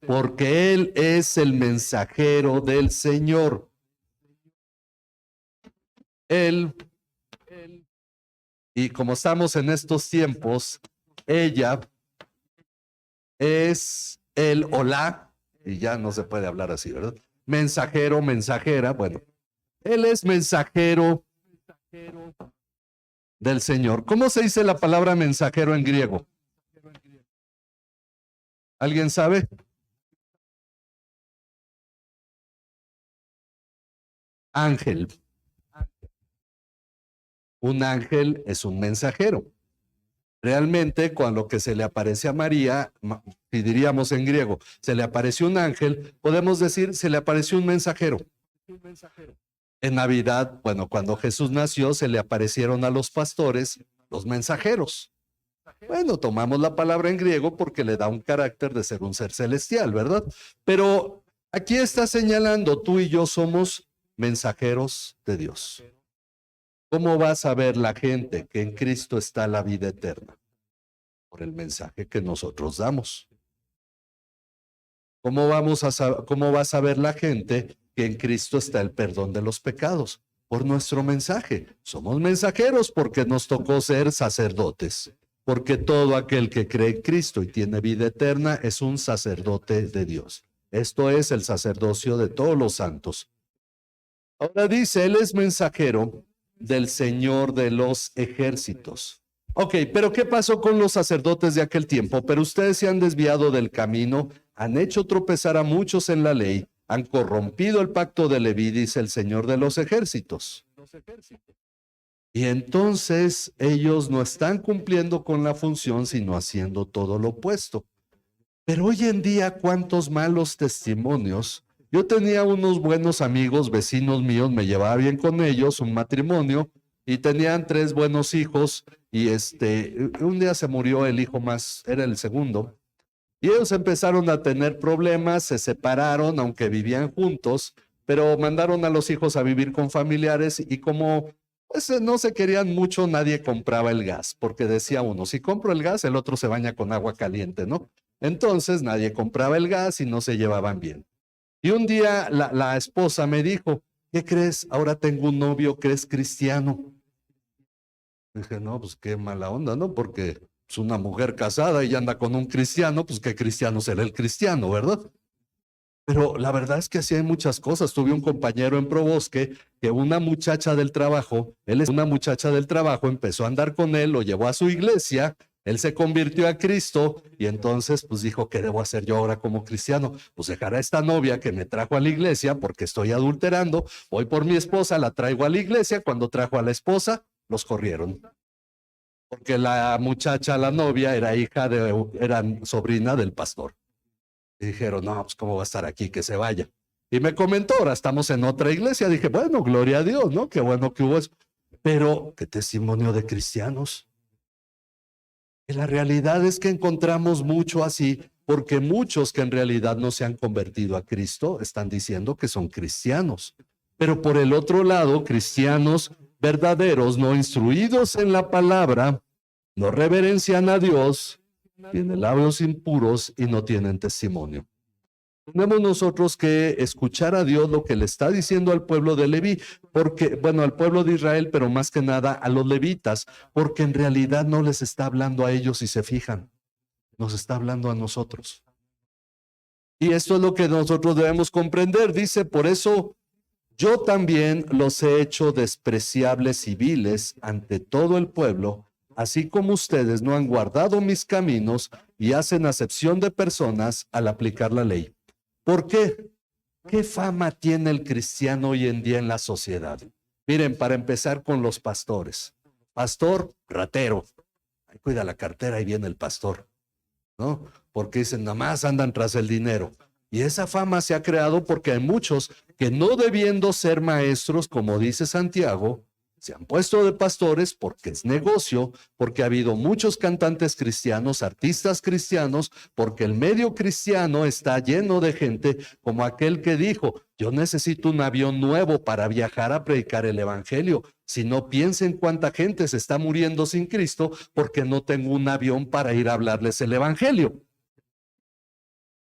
porque Él es el mensajero del Señor. Él, y como estamos en estos tiempos, ella es el hola, y ya no se puede hablar así, ¿verdad? Mensajero, mensajera, bueno, él es mensajero del Señor. ¿Cómo se dice la palabra mensajero en griego? ¿Alguien sabe? Ángel. Un ángel es un mensajero. Realmente, cuando que se le aparece a María, si diríamos en griego, se le apareció un ángel, podemos decir, se le apareció un mensajero. En Navidad, bueno, cuando Jesús nació, se le aparecieron a los pastores los mensajeros. Bueno, tomamos la palabra en griego porque le da un carácter de ser un ser celestial, ¿verdad? Pero aquí está señalando, tú y yo somos mensajeros de Dios. ¿Cómo va a saber la gente que en Cristo está la vida eterna? Por el mensaje que nosotros damos. ¿Cómo va a saber la gente que en Cristo está el perdón de los pecados? Por nuestro mensaje. Somos mensajeros porque nos tocó ser sacerdotes. Porque todo aquel que cree en Cristo y tiene vida eterna es un sacerdote de Dios. Esto es el sacerdocio de todos los santos. Ahora dice, Él es mensajero del Señor de los ejércitos. Ok, pero ¿qué pasó con los sacerdotes de aquel tiempo? Pero ustedes se han desviado del camino, han hecho tropezar a muchos en la ley, han corrompido el pacto de Leví, dice el Señor de los ejércitos. Y entonces ellos no están cumpliendo con la función, sino haciendo todo lo opuesto. Pero hoy en día, ¿cuántos malos testimonios? Yo tenía unos buenos amigos, vecinos míos, me llevaba bien con ellos, un matrimonio, y tenían 3 buenos hijos, y un día se murió el hijo más, era el segundo, y ellos empezaron a tener problemas, se separaron, aunque vivían juntos, pero mandaron a los hijos a vivir con familiares, y como pues, no se querían mucho, nadie compraba el gas, porque decía uno, si compro el gas, el otro se baña con agua caliente, ¿no? Entonces nadie compraba el gas y no se llevaban bien. Y un día la esposa me dijo, ¿qué crees? Ahora tengo un novio que es cristiano. Dije, no, pues qué mala onda, ¿no? Porque es una mujer casada y anda con un cristiano, pues qué cristiano será el cristiano, ¿verdad? Pero la verdad es que así hay muchas cosas. Tuve un compañero en Probosque que una muchacha del trabajo, una muchacha del trabajo, empezó a andar con él, lo llevó a su iglesia, él se convirtió a Cristo y entonces pues dijo, ¿qué debo hacer yo ahora como cristiano? Pues dejar a esta novia que me trajo a la iglesia porque estoy adulterando, voy por mi esposa, la traigo a la iglesia, cuando trajo a la esposa, los corrieron. Porque la muchacha, la novia, era era sobrina del pastor. Y dijeron, no, pues cómo va a estar aquí, que se vaya. Y me comentó, ahora estamos en otra iglesia. Dije, bueno, gloria a Dios, ¿no? Qué bueno que hubo eso. Pero, ¿qué testimonio de cristianos? Y la realidad es que encontramos mucho así, porque muchos que en realidad no se han convertido a Cristo están diciendo que son cristianos. Pero por el otro lado, cristianos verdaderos, no instruidos en la palabra, no reverencian a Dios, tienen labios impuros y no tienen testimonio. Tenemos nosotros que escuchar a Dios lo que le está diciendo al pueblo de Leví, porque, bueno, al pueblo de Israel, pero más que nada a los levitas, porque en realidad no les está hablando a ellos, si se fijan, nos está hablando a nosotros. Y esto es lo que nosotros debemos comprender. Dice, por eso yo también los he hecho despreciables y viles ante todo el pueblo, así como ustedes no han guardado mis caminos y hacen acepción de personas al aplicar la ley. ¿Por qué? ¿Qué fama tiene el cristiano hoy en día en la sociedad? Miren, para empezar con los pastores. Pastor, ratero. Ay, cuida la cartera y viene el pastor, ¿no? Porque dicen, nada más andan tras el dinero. Y esa fama se ha creado porque hay muchos que no debiendo ser maestros, como dice Santiago, se han puesto de pastores porque es negocio, porque ha habido muchos cantantes cristianos, artistas cristianos, porque el medio cristiano está lleno de gente como aquel que dijo, yo necesito un avión nuevo para viajar a predicar el evangelio. Si no, piensen cuánta gente se está muriendo sin Cristo porque no tengo un avión para ir a hablarles el evangelio.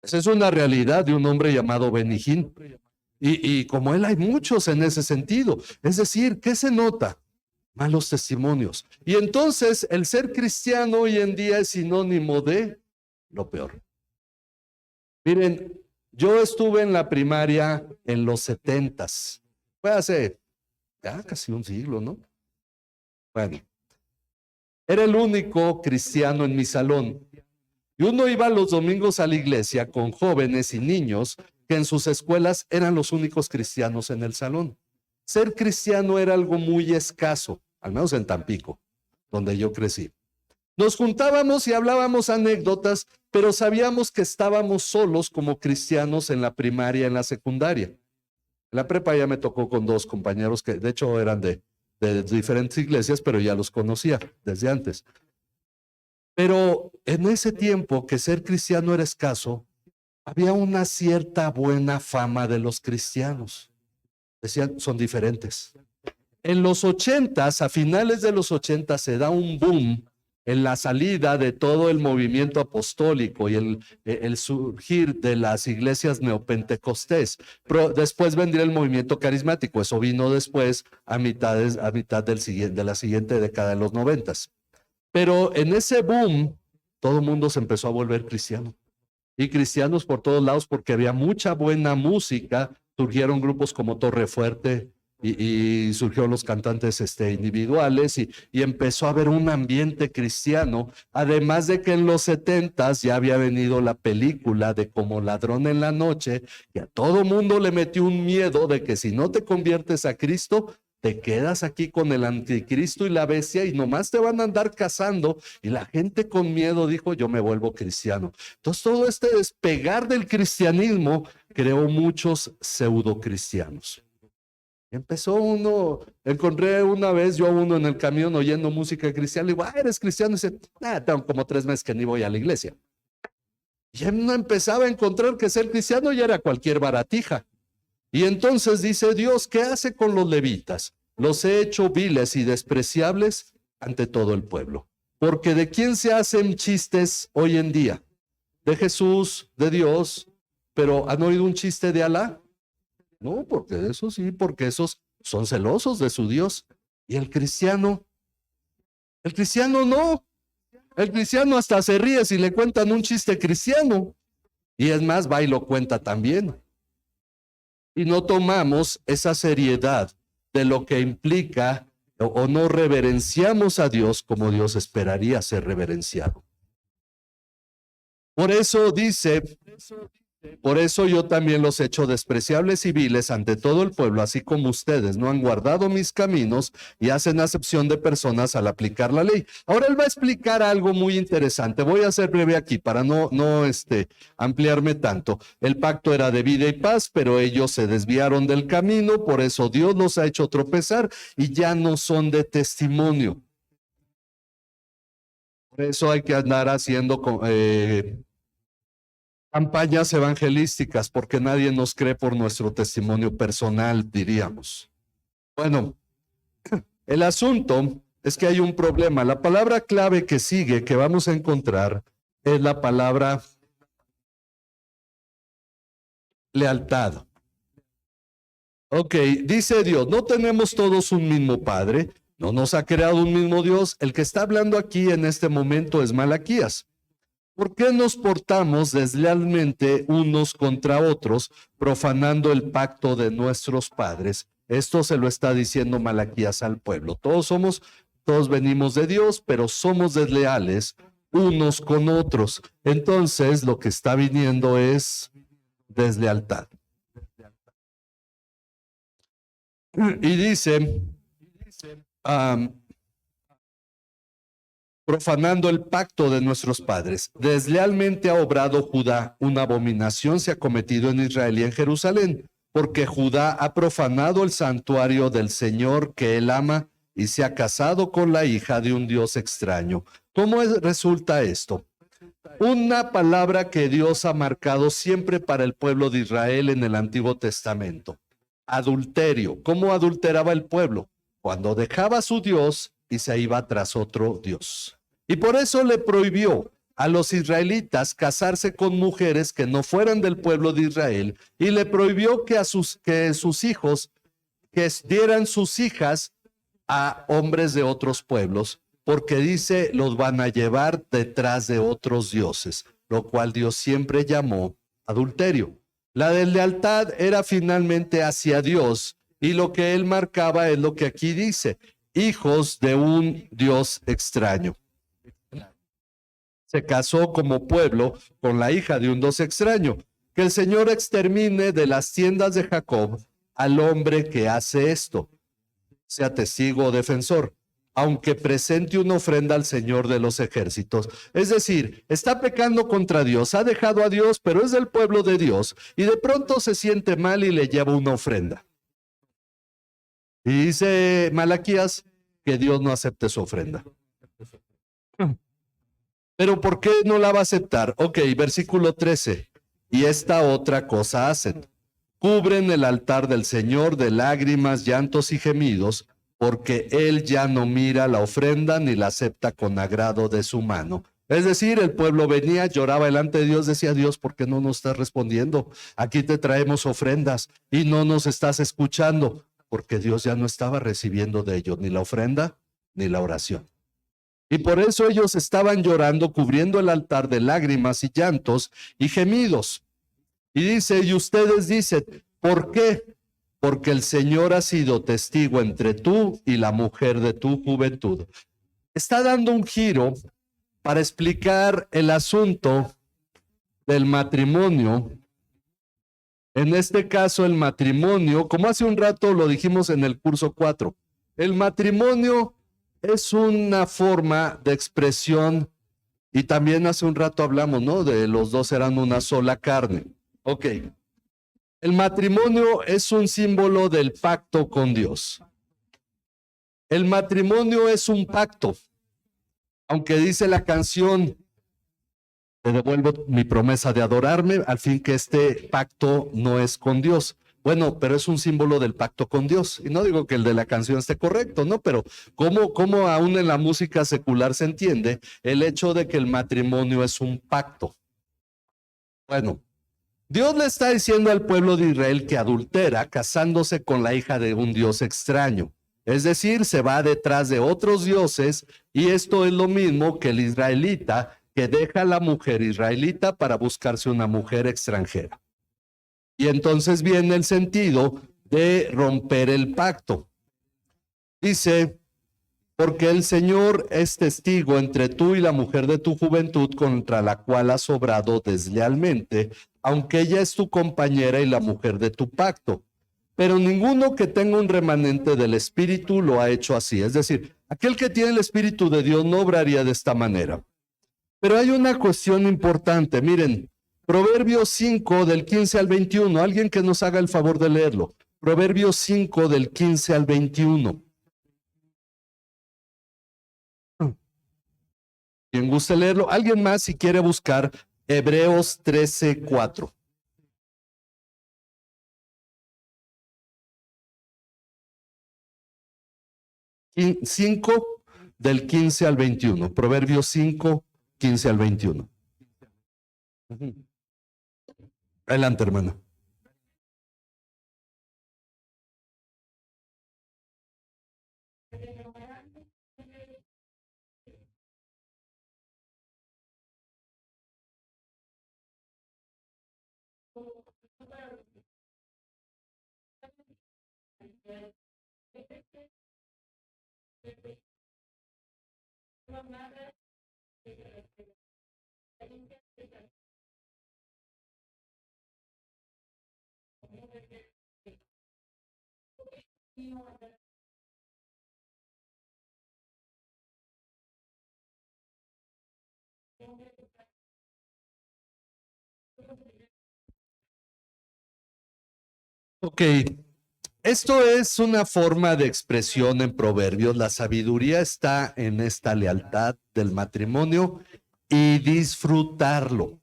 Esa es una realidad de un hombre llamado Benny Hinn. Y como él hay muchos en ese sentido. Es decir, ¿qué se nota? Malos testimonios. Y entonces el ser cristiano hoy en día es sinónimo de lo peor. Miren, yo estuve en la primaria en los 70s. Fue hace ya casi un siglo, ¿no? Bueno, era el único cristiano en mi salón. Y uno iba los domingos a la iglesia con jóvenes y niños que en sus escuelas eran los únicos cristianos en el salón. Ser cristiano era algo muy escaso, al menos en Tampico, donde yo crecí. Nos juntábamos y hablábamos anécdotas, pero sabíamos que estábamos solos como cristianos en la primaria y en la secundaria. En la prepa ya me tocó con dos compañeros que de hecho eran de diferentes iglesias, pero ya los conocía desde antes. Pero en ese tiempo que ser cristiano era escaso, había una cierta buena fama de los cristianos. Decían, son diferentes. En los 80s, a finales de los 80s, se da un boom en la salida de todo el movimiento apostólico y el surgir de las iglesias neopentecostés. Pero después vendría el movimiento carismático. Eso vino después a mitad de la siguiente década de los 90s. Pero en ese boom, todo el mundo se empezó a volver cristiano. Y cristianos por todos lados, porque había mucha buena música. Surgieron grupos como Torre Fuerte y surgieron los cantantes individuales y empezó a haber un ambiente cristiano. Además de que en los 70s ya había venido la película de Como ladrón en la noche, y a todo mundo le metió un miedo de que si no te conviertes a Cristo, te quedas aquí con el anticristo y la bestia y nomás te van a andar cazando. Y la gente con miedo dijo, yo me vuelvo cristiano. Entonces todo este despegar del cristianismo creó muchos pseudocristianos. Empezó uno, encontré una vez yo a uno en el camión oyendo música cristiana. Le digo, ¿eres cristiano? Y dice, tengo como 3 meses que ni voy a la iglesia. Y uno empezaba a encontrar que ser cristiano ya era cualquier baratija. Y entonces dice Dios, ¿qué hace con los levitas? Los he hecho viles y despreciables ante todo el pueblo. Porque ¿de quién se hacen chistes hoy en día? De Jesús, de Dios, pero ¿han oído un chiste de Alá? No, porque eso sí, porque esos son celosos de su Dios. ¿Y el cristiano? El cristiano no. El cristiano hasta se ríe si le cuentan un chiste cristiano. Y es más, va y lo cuenta también. Y no tomamos esa seriedad de lo que implica o no reverenciamos a Dios como Dios esperaría ser reverenciado. Por eso dice, Por eso yo también los he hecho despreciables y viles ante todo el pueblo, así como ustedes no han guardado mis caminos y hacen acepción de personas al aplicar la ley. Ahora él va a explicar algo muy interesante. Voy a ser breve aquí para no ampliarme tanto. El pacto era de vida y paz, pero ellos se desviaron del camino, por eso Dios los ha hecho tropezar y ya no son de testimonio. Por eso hay que andar haciendo campañas evangelísticas, porque nadie nos cree por nuestro testimonio personal, diríamos. Bueno, el asunto es que hay un problema. La palabra clave que sigue, que vamos a encontrar, es la palabra lealtad. Ok, dice Dios, no tenemos todos un mismo Padre, no nos ha creado un mismo Dios. El que está hablando aquí en este momento es Malaquías. ¿Por qué nos portamos deslealmente unos contra otros, profanando el pacto de nuestros padres? Esto se lo está diciendo Malaquías al pueblo. Todos venimos de Dios, pero somos desleales unos con otros. Entonces, lo que está viniendo es deslealtad. Y dice, profanando el pacto de nuestros padres. Deslealmente ha obrado Judá, una abominación se ha cometido en Israel y en Jerusalén, porque Judá ha profanado el santuario del Señor que él ama y se ha casado con la hija de un Dios extraño. ¿Cómo resulta esto? Una palabra que Dios ha marcado siempre para el pueblo de Israel en el Antiguo Testamento. Adulterio. ¿Cómo adulteraba el pueblo? Cuando dejaba a su Dios y se iba tras otro Dios. Y por eso le prohibió a los israelitas casarse con mujeres que no fueran del pueblo de Israel y le prohibió que sus hijos, que dieran sus hijas a hombres de otros pueblos, porque dice, los van a llevar detrás de otros dioses, lo cual Dios siempre llamó adulterio. La deslealtad era finalmente hacia Dios y lo que él marcaba es lo que aquí dice, hijos de un Dios extraño. Se casó como pueblo con la hija de un Dios extraño. Que el Señor extermine de las tiendas de Jacob al hombre que hace esto, sea testigo o defensor, aunque presente una ofrenda al Señor de los ejércitos. Es decir, está pecando contra Dios, ha dejado a Dios, pero es del pueblo de Dios, y de pronto se siente mal y le lleva una ofrenda. Y dice Malaquías que Dios no acepte su ofrenda. Pero ¿por qué no la va a aceptar? Ok, versículo 13. Y esta otra cosa hacen. Cubren el altar del Señor de lágrimas, llantos y gemidos, porque Él ya no mira la ofrenda ni la acepta con agrado de su mano. Es decir, el pueblo venía, lloraba delante de Dios, decía, Dios, ¿por qué no nos estás respondiendo? Aquí te traemos ofrendas y no nos estás escuchando, porque Dios ya no estaba recibiendo de ellos ni la ofrenda ni la oración. Y por eso ellos estaban llorando, cubriendo el altar de lágrimas y llantos y gemidos. Y dice, y ustedes dicen, ¿por qué? Porque el Señor ha sido testigo entre tú y la mujer de tu juventud. Está dando un giro para explicar el asunto del matrimonio. En este caso, el matrimonio, como hace un rato lo dijimos en el curso 4, el matrimonio es una forma de expresión, y también hace un rato hablamos, ¿no? De los dos eran una sola carne. Ok. El matrimonio es un símbolo del pacto con Dios. El matrimonio es un pacto. Aunque dice la canción, te devuelvo mi promesa de adorarme, al fin que este pacto no es con Dios. Bueno, pero es un símbolo del pacto con Dios. Y no digo que el de la canción esté correcto, ¿no? Pero ¿cómo aún en la música secular se entiende el hecho de que el matrimonio es un pacto? Bueno, Dios le está diciendo al pueblo de Israel que adultera casándose con la hija de un Dios extraño. Es decir, se va detrás de otros dioses y esto es lo mismo que el israelita que deja a la mujer israelita para buscarse una mujer extranjera. Y entonces viene el sentido de romper el pacto. Dice, Porque el Señor es testigo entre tú y la mujer de tu juventud contra la cual has obrado deslealmente, aunque ella es tu compañera y la mujer de tu pacto. Pero ninguno que tenga un remanente del Espíritu lo ha hecho así. Es decir, aquel que tiene el Espíritu de Dios no obraría de esta manera. Pero hay una cuestión importante. Miren, Proverbios 5 del 15 al 21. Alguien que nos haga el favor de leerlo. Proverbios 5 del 15 al 21. Quien guste leerlo. Alguien más si quiere buscar Hebreos 13:4. 5 del 15 al 21. Proverbios 5, 15 al 21. Adelante, hermana. Ok, esto es una forma de expresión en Proverbios. La sabiduría está en esta lealtad del matrimonio y disfrutarlo.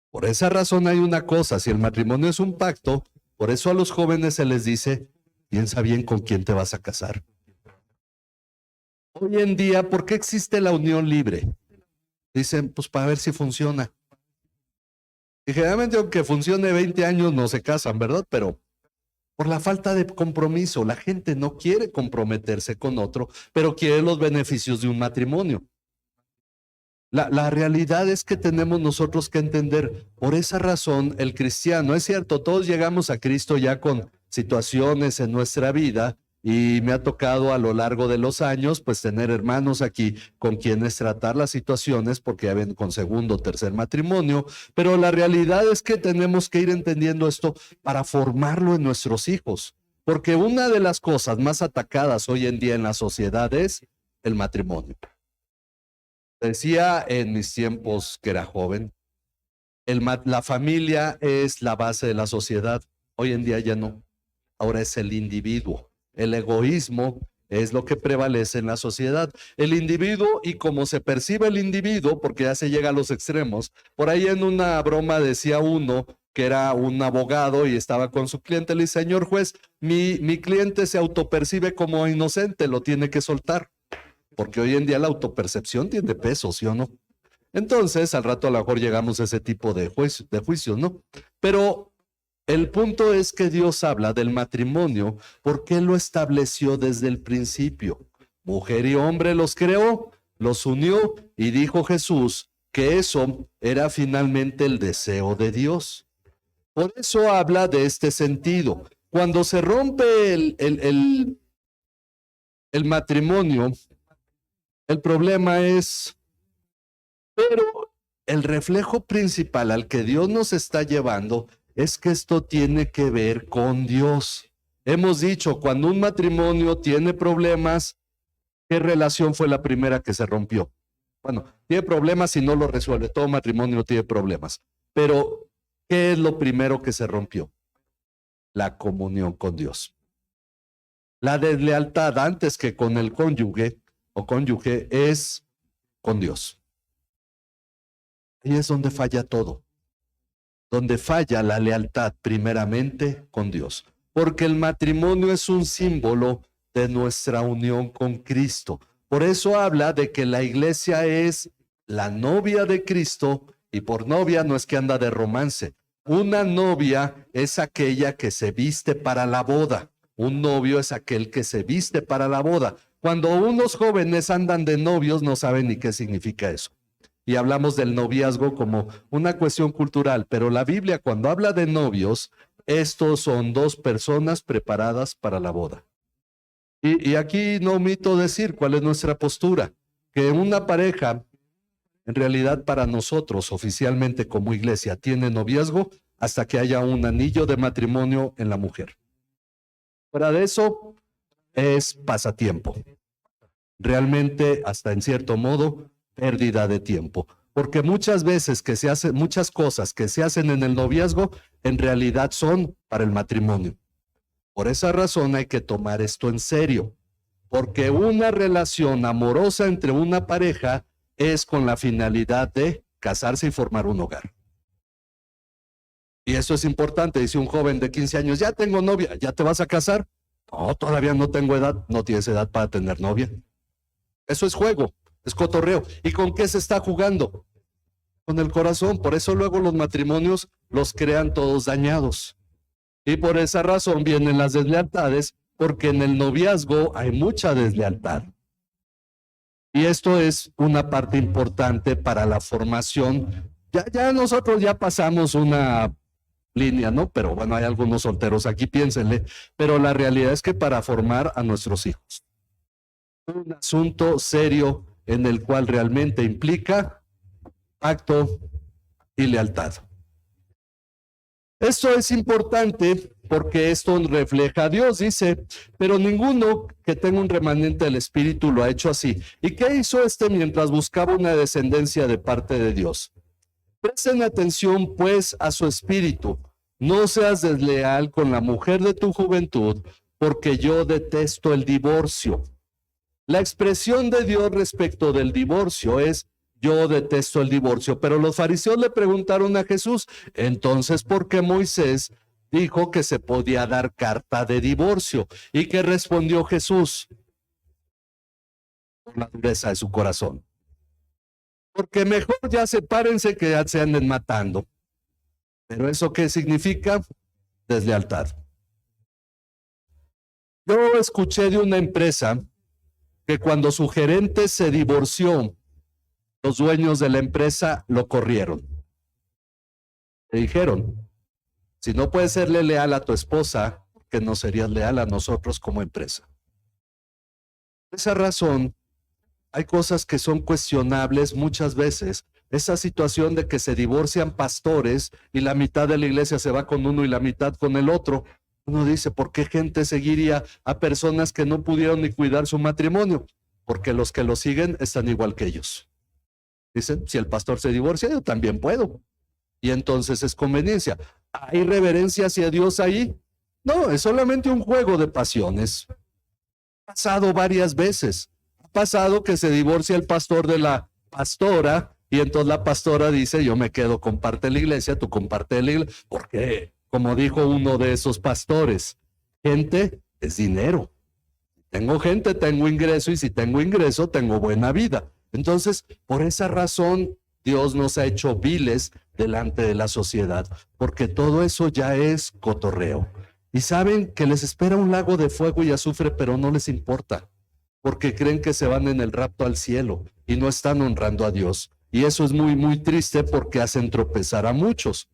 Por esa razón hay una cosa, si el matrimonio es un pacto, por eso a los jóvenes se les dice, piensa bien con quién te vas a casar. Hoy en día, ¿por qué existe la unión libre? Dicen, pues para ver si funciona. Y generalmente aunque funcione 20 años no se casan, ¿verdad? Pero por la falta de compromiso, la gente no quiere comprometerse con otro, pero quiere los beneficios de un matrimonio. La realidad es que tenemos nosotros que entender, por esa razón el cristiano, es cierto, todos llegamos a Cristo ya con situaciones en nuestra vida y me ha tocado a lo largo de los años pues tener hermanos aquí con quienes tratar las situaciones porque ya ven con segundo o tercer matrimonio, pero la realidad es que tenemos que ir entendiendo esto para formarlo en nuestros hijos, porque una de las cosas más atacadas hoy en día en la sociedad es el matrimonio. Decía en mis tiempos que era joven, la familia es la base de la sociedad. Hoy en día ya no. Ahora es el individuo. El egoísmo es lo que prevalece en la sociedad. El individuo y cómo se percibe el individuo, porque ya se llega a los extremos. Por ahí en una broma decía uno que era un abogado y estaba con su cliente, le dice, señor juez, mi cliente se autopercibe como inocente, lo tiene que soltar. Porque hoy en día la autopercepción tiene peso, ¿sí o no? Entonces, al rato a lo mejor llegamos a ese tipo de juicios, ¿no? Pero el punto es que Dios habla del matrimonio porque Él lo estableció desde el principio. Mujer y hombre los creó, los unió y dijo Jesús que eso era finalmente el deseo de Dios. Por eso habla de este sentido. Cuando se rompe el matrimonio, el problema es, pero el reflejo principal al que Dios nos está llevando es que esto tiene que ver con Dios. Hemos dicho, cuando un matrimonio tiene problemas, ¿qué relación fue la primera que se rompió? Bueno, tiene problemas y no lo resuelve. Todo matrimonio tiene problemas. Pero, ¿qué es lo primero que se rompió? La comunión con Dios. La deslealtad antes que con el cónyuge o cónyuge es con Dios. Ahí es donde falla todo. Donde falla la lealtad primeramente con Dios. Porque el matrimonio es un símbolo de nuestra unión con Cristo. Por eso habla de que la iglesia es la novia de Cristo y por novia no es que anda de romance. Una novia es aquella que se viste para la boda. Un novio es aquel que se viste para la boda. Cuando unos jóvenes andan de novios no saben ni qué significa eso. Y hablamos del noviazgo como una cuestión cultural, pero la Biblia cuando habla de novios, estos son dos personas preparadas para la boda. Y aquí no omito decir cuál es nuestra postura, que una pareja, en realidad para nosotros oficialmente como iglesia, tiene noviazgo hasta que haya un anillo de matrimonio en la mujer. Fuera de eso, es pasatiempo. Realmente, hasta en cierto modo, pérdida de tiempo. Porque muchas veces que se hacen, muchas cosas que se hacen en el noviazgo, en realidad son para el matrimonio. Por esa razón hay que tomar esto en serio. Porque una relación amorosa entre una pareja es con la finalidad de casarse y formar un hogar. Y eso es importante. Dice un joven de 15 años, ya tengo novia, ¿ya te vas a casar? No, todavía no tengo edad. No tienes edad para tener novia. Eso es juego, es cotorreo. ¿Y con qué se está jugando? Con el corazón. Por eso luego los matrimonios los crean todos dañados. Y por esa razón vienen las deslealtades, porque en el noviazgo hay mucha deslealtad. Y esto es una parte importante para la formación. Ya nosotros ya pasamos una línea, ¿no? Pero bueno, hay algunos solteros aquí, piénsenle. Pero la realidad es que para formar a nuestros hijos, un asunto serio en el cual realmente implica pacto y lealtad. Esto es importante porque esto refleja a Dios, dice, pero ninguno que tenga un remanente del Espíritu lo ha hecho así. ¿Y qué hizo este mientras buscaba una descendencia de parte de Dios? Presten atención pues a su espíritu. No seas desleal con la mujer de tu juventud, porque yo detesto el divorcio. La expresión de Dios respecto del divorcio es: yo detesto el divorcio. Pero los fariseos le preguntaron a Jesús, entonces, ¿por qué Moisés dijo que se podía dar carta de divorcio? ¿Y qué respondió Jesús? Por la dureza de su corazón. Porque mejor ya sepárense que ya se anden matando. ¿Pero eso qué significa? Deslealtad. Yo escuché de una empresa que cuando su gerente se divorció, los dueños de la empresa lo corrieron. Le dijeron, si no puedes serle leal a tu esposa, que no serías leal a nosotros como empresa. Por esa razón, hay cosas que son cuestionables muchas veces. Esa situación de que se divorcian pastores y la mitad de la iglesia se va con uno y la mitad con el otro. Uno dice, ¿por qué gente seguiría a personas que no pudieron ni cuidar su matrimonio? Porque los que lo siguen están igual que ellos. Dicen, si el pastor se divorcia, yo también puedo. Y entonces es conveniencia. ¿Hay reverencia hacia Dios ahí? No, es solamente un juego de pasiones. Ha pasado varias veces. Ha pasado que se divorcia el pastor de la pastora y entonces la pastora dice, yo me quedo con parte de la iglesia, tú con parte de la iglesia. Porque, como dijo uno de esos pastores, gente es dinero. Tengo gente, tengo ingreso, y si tengo ingreso, tengo buena vida. Entonces, por esa razón, Dios nos ha hecho viles delante de la sociedad, porque todo eso ya es cotorreo. Y saben que les espera un lago de fuego y azufre, pero no les importa, porque creen que se van en el rapto al cielo y no están honrando a Dios. Y eso es muy, muy triste porque hacen tropezar a muchos.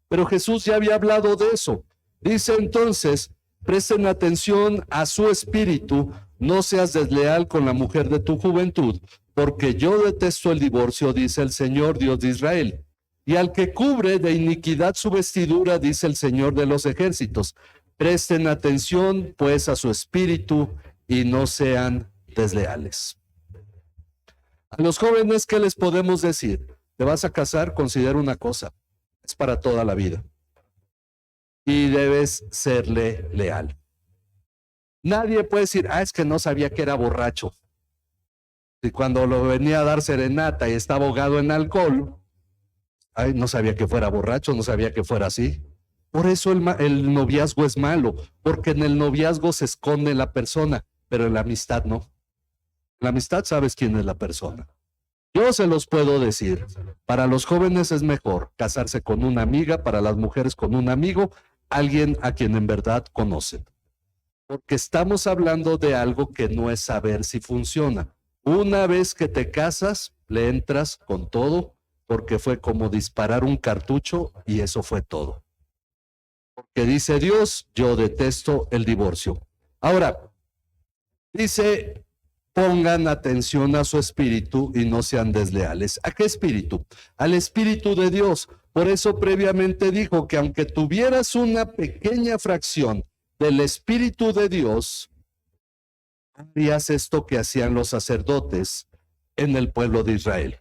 Pero Jesús ya había hablado de eso. Dice entonces, presten atención a su espíritu, no seas desleal con la mujer de tu juventud, porque yo detesto el divorcio, dice el Señor Dios de Israel. Y al que cubre de iniquidad su vestidura, dice el Señor de los ejércitos. Presten atención pues a su espíritu y no sean desleales. A los jóvenes, ¿qué les podemos decir? Te vas a casar, considera una cosa, es para toda la vida. Y debes serle leal. Nadie puede decir, es que no sabía que era borracho. Y cuando lo venía a dar serenata y estaba ahogado en alcohol, no sabía que fuera borracho, no sabía que fuera así. Por eso el noviazgo es malo, porque en el noviazgo se esconde la persona, pero en la amistad no. En la amistad sabes quién es la persona. Yo se los puedo decir, para los jóvenes es mejor casarse con una amiga, para las mujeres con un amigo, alguien a quien en verdad conocen. Porque estamos hablando de algo que no es saber si funciona. Una vez que te casas, le entras con todo, porque fue como disparar un cartucho y eso fue todo. Porque dice Dios, yo detesto el divorcio. Ahora, Dice, pongan atención a su espíritu y no sean desleales. ¿A qué espíritu? Al Espíritu de Dios. Por eso previamente dijo que aunque tuvieras una pequeña fracción del Espíritu de Dios, harías esto que hacían los sacerdotes en el pueblo de Israel.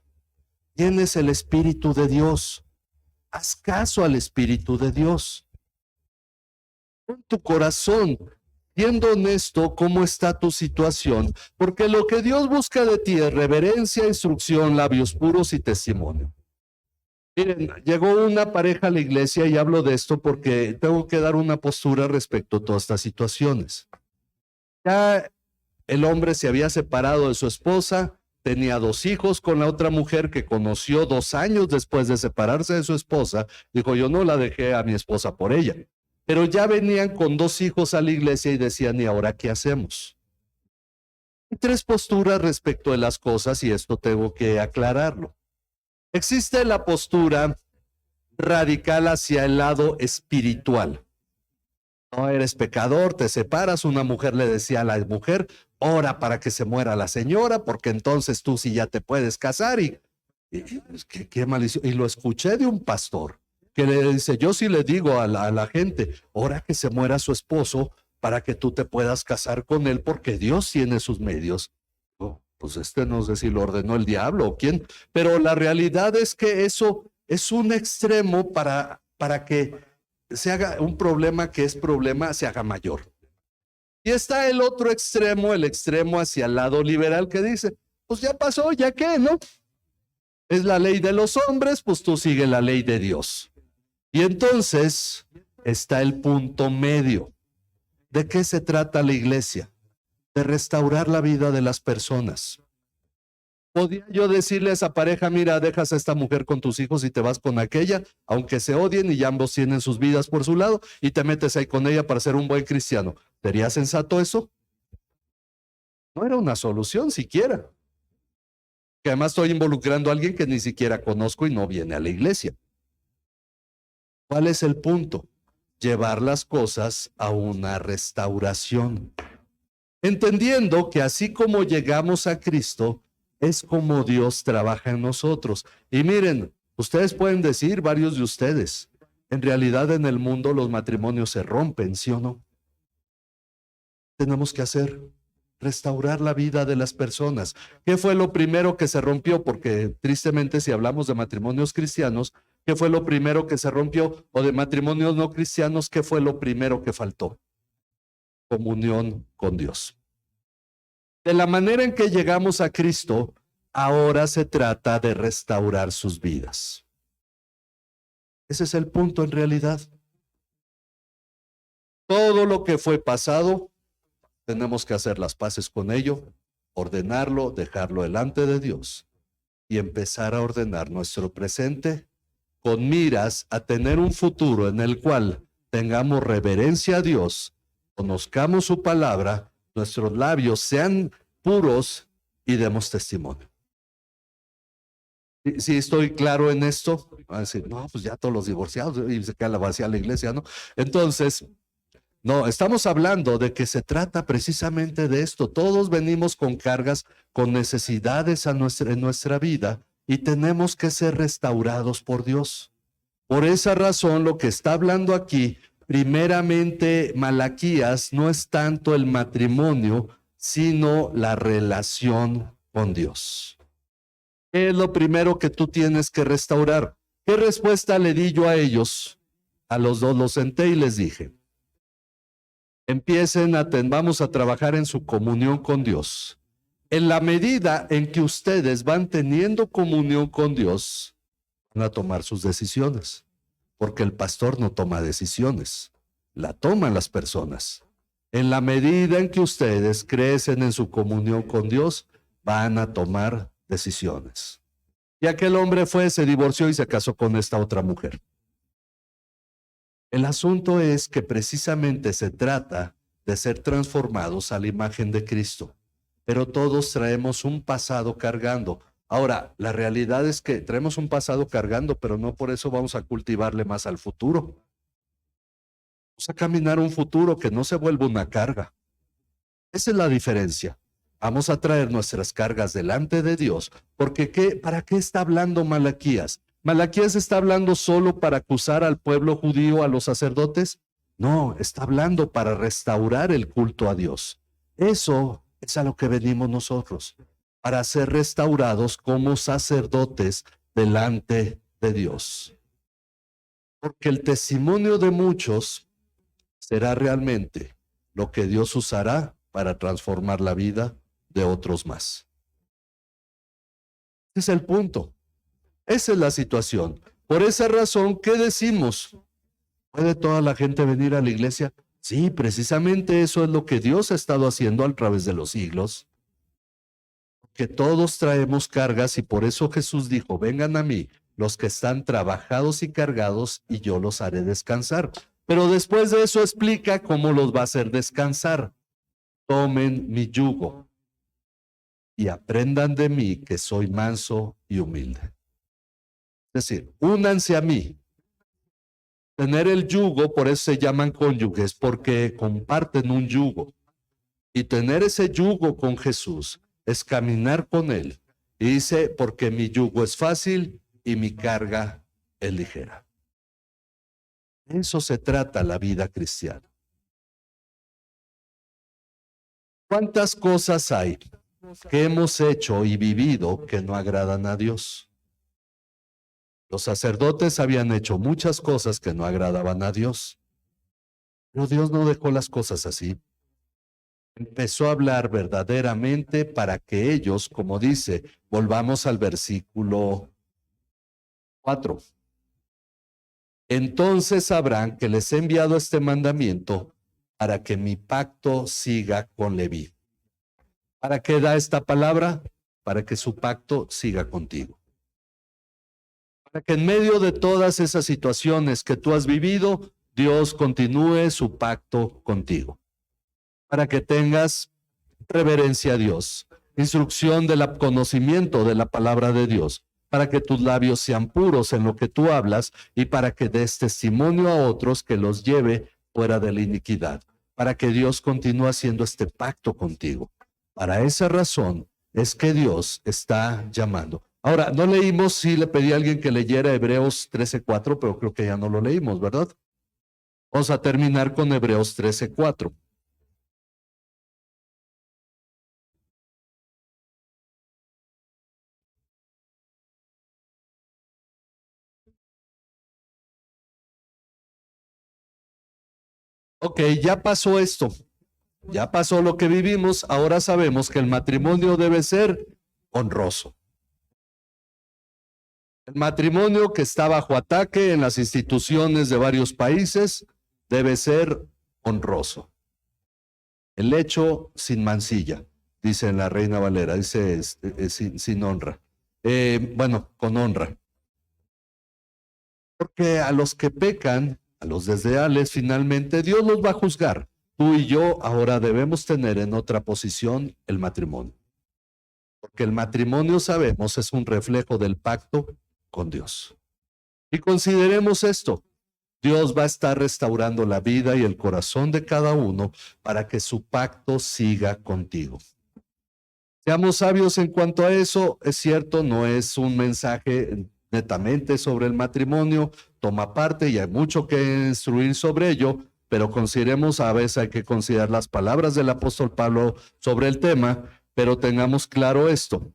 Tienes el Espíritu de Dios. Haz caso al Espíritu de Dios. Con tu corazón, siendo honesto, cómo está tu situación, porque lo que Dios busca de ti es reverencia, instrucción, labios puros y testimonio. Miren, llegó una pareja a la iglesia y hablo de esto porque tengo que dar una postura respecto a todas estas situaciones. Ya el hombre se había separado de su esposa, tenía 2 hijos con la otra mujer que conoció 2 años después de separarse de su esposa. Dijo, yo no la dejé a mi esposa por ella. Pero ya venían con 2 hijos a la iglesia y decían, ¿y ahora qué hacemos? Hay 3 posturas respecto de las cosas y esto tengo que aclararlo. Existe la postura radical hacia el lado espiritual. No eres pecador, te separas. Una mujer le decía a la mujer, ora para que se muera la señora, porque entonces tú sí ya te puedes casar. Qué maldición. Y lo escuché de un pastor que le dice, yo sí le digo a la gente, ora que se muera su esposo para que tú te puedas casar con él, porque Dios tiene sus medios. Oh, pues no sé si lo ordenó el diablo o quién, pero la realidad es que eso es un extremo para que se haga un problema que es problema, se haga mayor. Y está el otro extremo, el extremo hacia el lado liberal que dice, pues ya pasó, ya qué, ¿no? Es la ley de los hombres, pues tú sigue la ley de Dios. Y entonces está el punto medio. ¿De qué se trata la iglesia? De restaurar la vida de las personas. ¿Podría yo decirle a esa pareja, mira, dejas a esta mujer con tus hijos y te vas con aquella, aunque se odien y ambos tienen sus vidas por su lado, y te metes ahí con ella para ser un buen cristiano? ¿Sería sensato eso? No era una solución siquiera. Que además estoy involucrando a alguien que ni siquiera conozco y no viene a la iglesia. ¿Cuál es el punto? Llevar las cosas a una restauración. Entendiendo que así como llegamos a Cristo, es como Dios trabaja en nosotros. Y miren, ustedes pueden decir, varios de ustedes, en realidad en el mundo los matrimonios se rompen, ¿sí o no? Tenemos que hacer, restaurar la vida de las personas. ¿Qué fue lo primero que se rompió? Porque tristemente si hablamos de matrimonios cristianos, ¿qué fue lo primero que se rompió? O de matrimonios no cristianos, ¿qué fue lo primero que faltó? Comunión con Dios. De la manera en que llegamos a Cristo, ahora se trata de restaurar sus vidas. Ese es el punto en realidad. Todo lo que fue pasado, tenemos que hacer las paces con ello, ordenarlo, dejarlo delante de Dios y empezar a ordenar nuestro presente con miras a tener un futuro en el cual tengamos reverencia a Dios, conozcamos su palabra, nuestros labios sean puros y demos testimonio. Si estoy claro en esto, va a decir, no, pues ya todos los divorciados y se queda vacía la iglesia, ¿no? Entonces, no, estamos hablando de que se trata precisamente de esto. Todos venimos con cargas, con necesidades en nuestra vida y tenemos que ser restaurados por Dios. Por esa razón, lo que está hablando aquí, primeramente Malaquías, no es tanto el matrimonio, sino la relación con Dios. ¿Qué es lo primero que tú tienes que restaurar? ¿Qué respuesta le di yo a ellos? A los dos los senté y les dije, vamos a trabajar en su comunión con Dios. En la medida en que ustedes van teniendo comunión con Dios, van a tomar sus decisiones, porque el pastor no toma decisiones, la toman las personas. En la medida en que ustedes crecen en su comunión con Dios, van a tomar decisiones. Y aquel hombre se divorció y se casó con esta otra mujer. El asunto es que precisamente se trata de ser transformados a la imagen de Cristo, pero todos traemos un pasado cargando. Ahora, la realidad es que traemos un pasado cargando, pero no por eso vamos a cultivarle más al futuro. Vamos a caminar un futuro que no se vuelva una carga. Esa es la diferencia. Vamos a traer nuestras cargas delante de Dios, porque ¿para qué está hablando Malaquías? ¿Malaquías está hablando solo para acusar al pueblo judío, a los sacerdotes? No, está hablando para restaurar el culto a Dios. Eso es a lo que venimos nosotros, para ser restaurados como sacerdotes delante de Dios. Porque el testimonio de muchos será realmente lo que Dios usará para transformar la vida de otros más. Ese es el punto. Esa es la situación. Por esa razón, ¿qué decimos? ¿Puede toda la gente venir a la iglesia? Sí, precisamente eso es lo que Dios ha estado haciendo a través de los siglos. Que todos traemos cargas y por eso Jesús dijo, vengan a mí los que están trabajados y cargados y yo los haré descansar. Pero después de eso explica cómo los va a hacer descansar. Tomen mi yugo y aprendan de mí que soy manso y humilde. Es decir, únanse a mí. Tener el yugo, por eso se llaman cónyuges, porque comparten un yugo. Y tener ese yugo con Jesús es caminar con Él. Y dice, porque mi yugo es fácil y mi carga es ligera. De eso se trata la vida cristiana. ¿Cuántas cosas hay que hemos hecho y vivido que no agradan a Dios? Los sacerdotes habían hecho muchas cosas que no agradaban a Dios. Pero Dios no dejó las cosas así. Empezó a hablar verdaderamente para que ellos, como dice, volvamos al versículo 4. Entonces sabrán que les he enviado este mandamiento para que mi pacto siga con Leví. ¿Para qué da esta palabra? Para que su pacto siga contigo. Para que en medio de todas esas situaciones que tú has vivido, Dios continúe su pacto contigo. Para que tengas reverencia a Dios, instrucción del conocimiento de la palabra de Dios, para que tus labios sean puros en lo que tú hablas y para que des testimonio a otros que los lleve fuera de la iniquidad, para que Dios continúe haciendo este pacto contigo. Para esa razón es que Dios está llamando. Ahora, no leímos, sí le pedí a alguien que leyera Hebreos 13:4, pero creo que ya no lo leímos, ¿verdad? Vamos a terminar con Hebreos 13:4. Ok, ya pasó esto. Ya pasó lo que vivimos, ahora sabemos que el matrimonio debe ser honroso. El matrimonio que está bajo ataque en las instituciones de varios países debe ser honroso. El hecho sin mancilla, dice en la Reina Valera, dice sin honra. Bueno, con honra. Porque a los que pecan, a los desleales, finalmente Dios los va a juzgar. Tú y yo ahora debemos tener en otra posición el matrimonio. Porque el matrimonio, sabemos, es un reflejo del pacto con Dios. Y consideremos esto. Dios va a estar restaurando la vida y el corazón de cada uno para que su pacto siga contigo. Seamos sabios en cuanto a eso. Es cierto, no es un mensaje netamente sobre el matrimonio. Toma parte y hay mucho que instruir sobre ello, pero consideremos, a veces hay que considerar las palabras del apóstol Pablo sobre el tema, pero tengamos claro esto.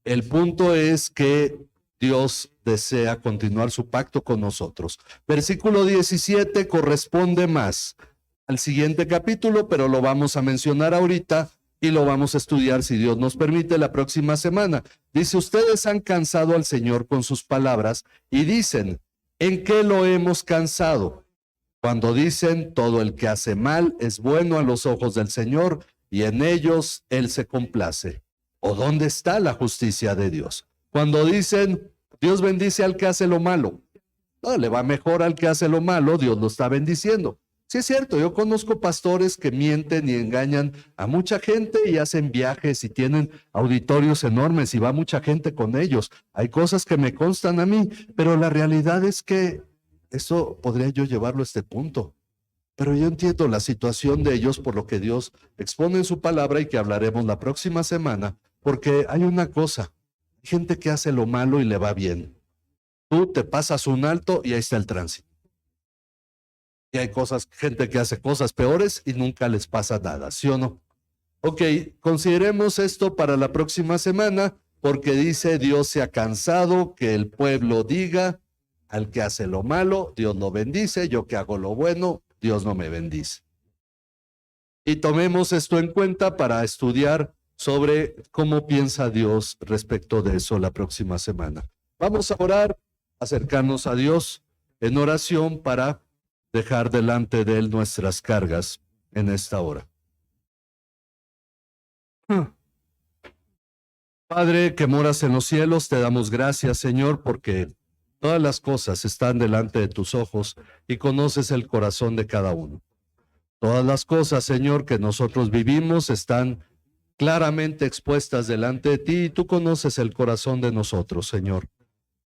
El punto es que Dios desea continuar su pacto con nosotros. Versículo 17 corresponde más al siguiente capítulo, pero lo vamos a mencionar ahorita y lo vamos a estudiar, si Dios nos permite, la próxima semana. Dice, ustedes han cansado al Señor con sus palabras y dicen, ¿en qué lo hemos cansado? Cuando dicen, todo el que hace mal es bueno a los ojos del Señor y en ellos Él se complace. ¿O dónde está la justicia de Dios? Cuando dicen, Dios bendice al que hace lo malo. No, le va mejor al que hace lo malo, Dios lo está bendiciendo. Sí es cierto, yo conozco pastores que mienten y engañan a mucha gente y hacen viajes y tienen auditorios enormes y va mucha gente con ellos. Hay cosas que me constan a mí, pero la realidad es que eso podría yo llevarlo a este punto. pero yo entiendo la situación de ellos por lo que Dios expone en su palabra y que hablaremos la próxima semana, porque hay una cosa, hay gente que hace lo malo y le va bien. Tú te pasas un alto y ahí está el tránsito. Y hay gente que hace cosas peores y nunca les pasa nada, ¿sí o no? Ok, consideremos esto para la próxima semana, porque dice Dios se ha cansado que el pueblo diga, al que hace lo malo, Dios lo bendice, yo que hago lo bueno, Dios no me bendice. Y tomemos esto en cuenta para estudiar sobre cómo piensa Dios respecto de eso la próxima semana. Vamos a orar, acercarnos a Dios en oración para dejar delante de Él nuestras cargas en esta hora. Padre que moras en los cielos, te damos gracias, Señor, porque todas las cosas están delante de tus ojos y conoces el corazón de cada uno. Todas las cosas, Señor, que nosotros vivimos están claramente expuestas delante de ti y tú conoces el corazón de nosotros, Señor.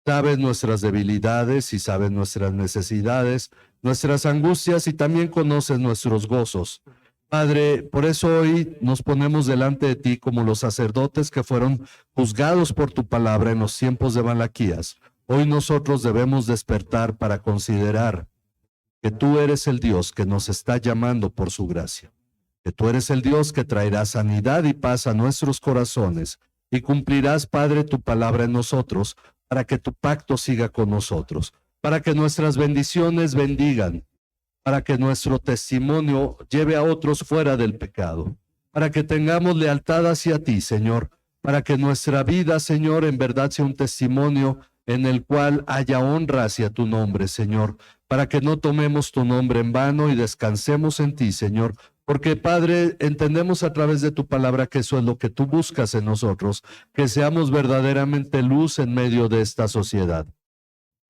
Sabes nuestras debilidades y sabes nuestras necesidades, nuestras angustias y también conoces nuestros gozos. Padre, por eso hoy nos ponemos delante de ti como los sacerdotes que fueron juzgados por tu palabra en los tiempos de Malaquías. Hoy nosotros debemos despertar para considerar que tú eres el Dios que nos está llamando por su gracia, que tú eres el Dios que traerá sanidad y paz a nuestros corazones y cumplirás, Padre, tu palabra en nosotros para que tu pacto siga con nosotros, para que nuestras bendiciones bendigan, para que nuestro testimonio lleve a otros fuera del pecado, para que tengamos lealtad hacia ti, Señor, para que nuestra vida, Señor, en verdad sea un testimonio en el cual haya honra hacia tu nombre, Señor, para que no tomemos tu nombre en vano y descansemos en ti, Señor, porque, Padre, entendemos a través de tu palabra que eso es lo que tú buscas en nosotros, que seamos verdaderamente luz en medio de esta sociedad.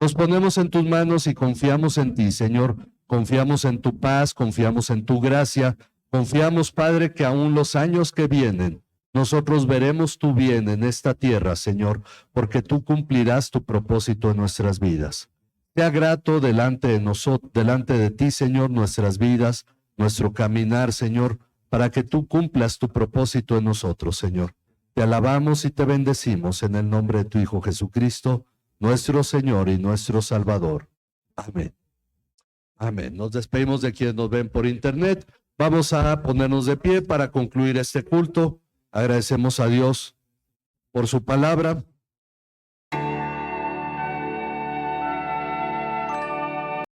Nos ponemos en tus manos y confiamos en ti, Señor. Confiamos en tu paz, confiamos en tu gracia. Confiamos, Padre, que aún los años que vienen, nosotros veremos tu bien en esta tierra, Señor, porque tú cumplirás tu propósito en nuestras vidas. Sea grato delante de nosotros, delante de ti, Señor, nuestras vidas, nuestro caminar, Señor, para que tú cumplas tu propósito en nosotros, Señor. Te alabamos y te bendecimos en el nombre de tu Hijo Jesucristo, nuestro Señor y nuestro Salvador. Amén. Amén. Nos despedimos de quienes nos ven por internet. Vamos a ponernos de pie para concluir este culto. Agradecemos a Dios por su palabra.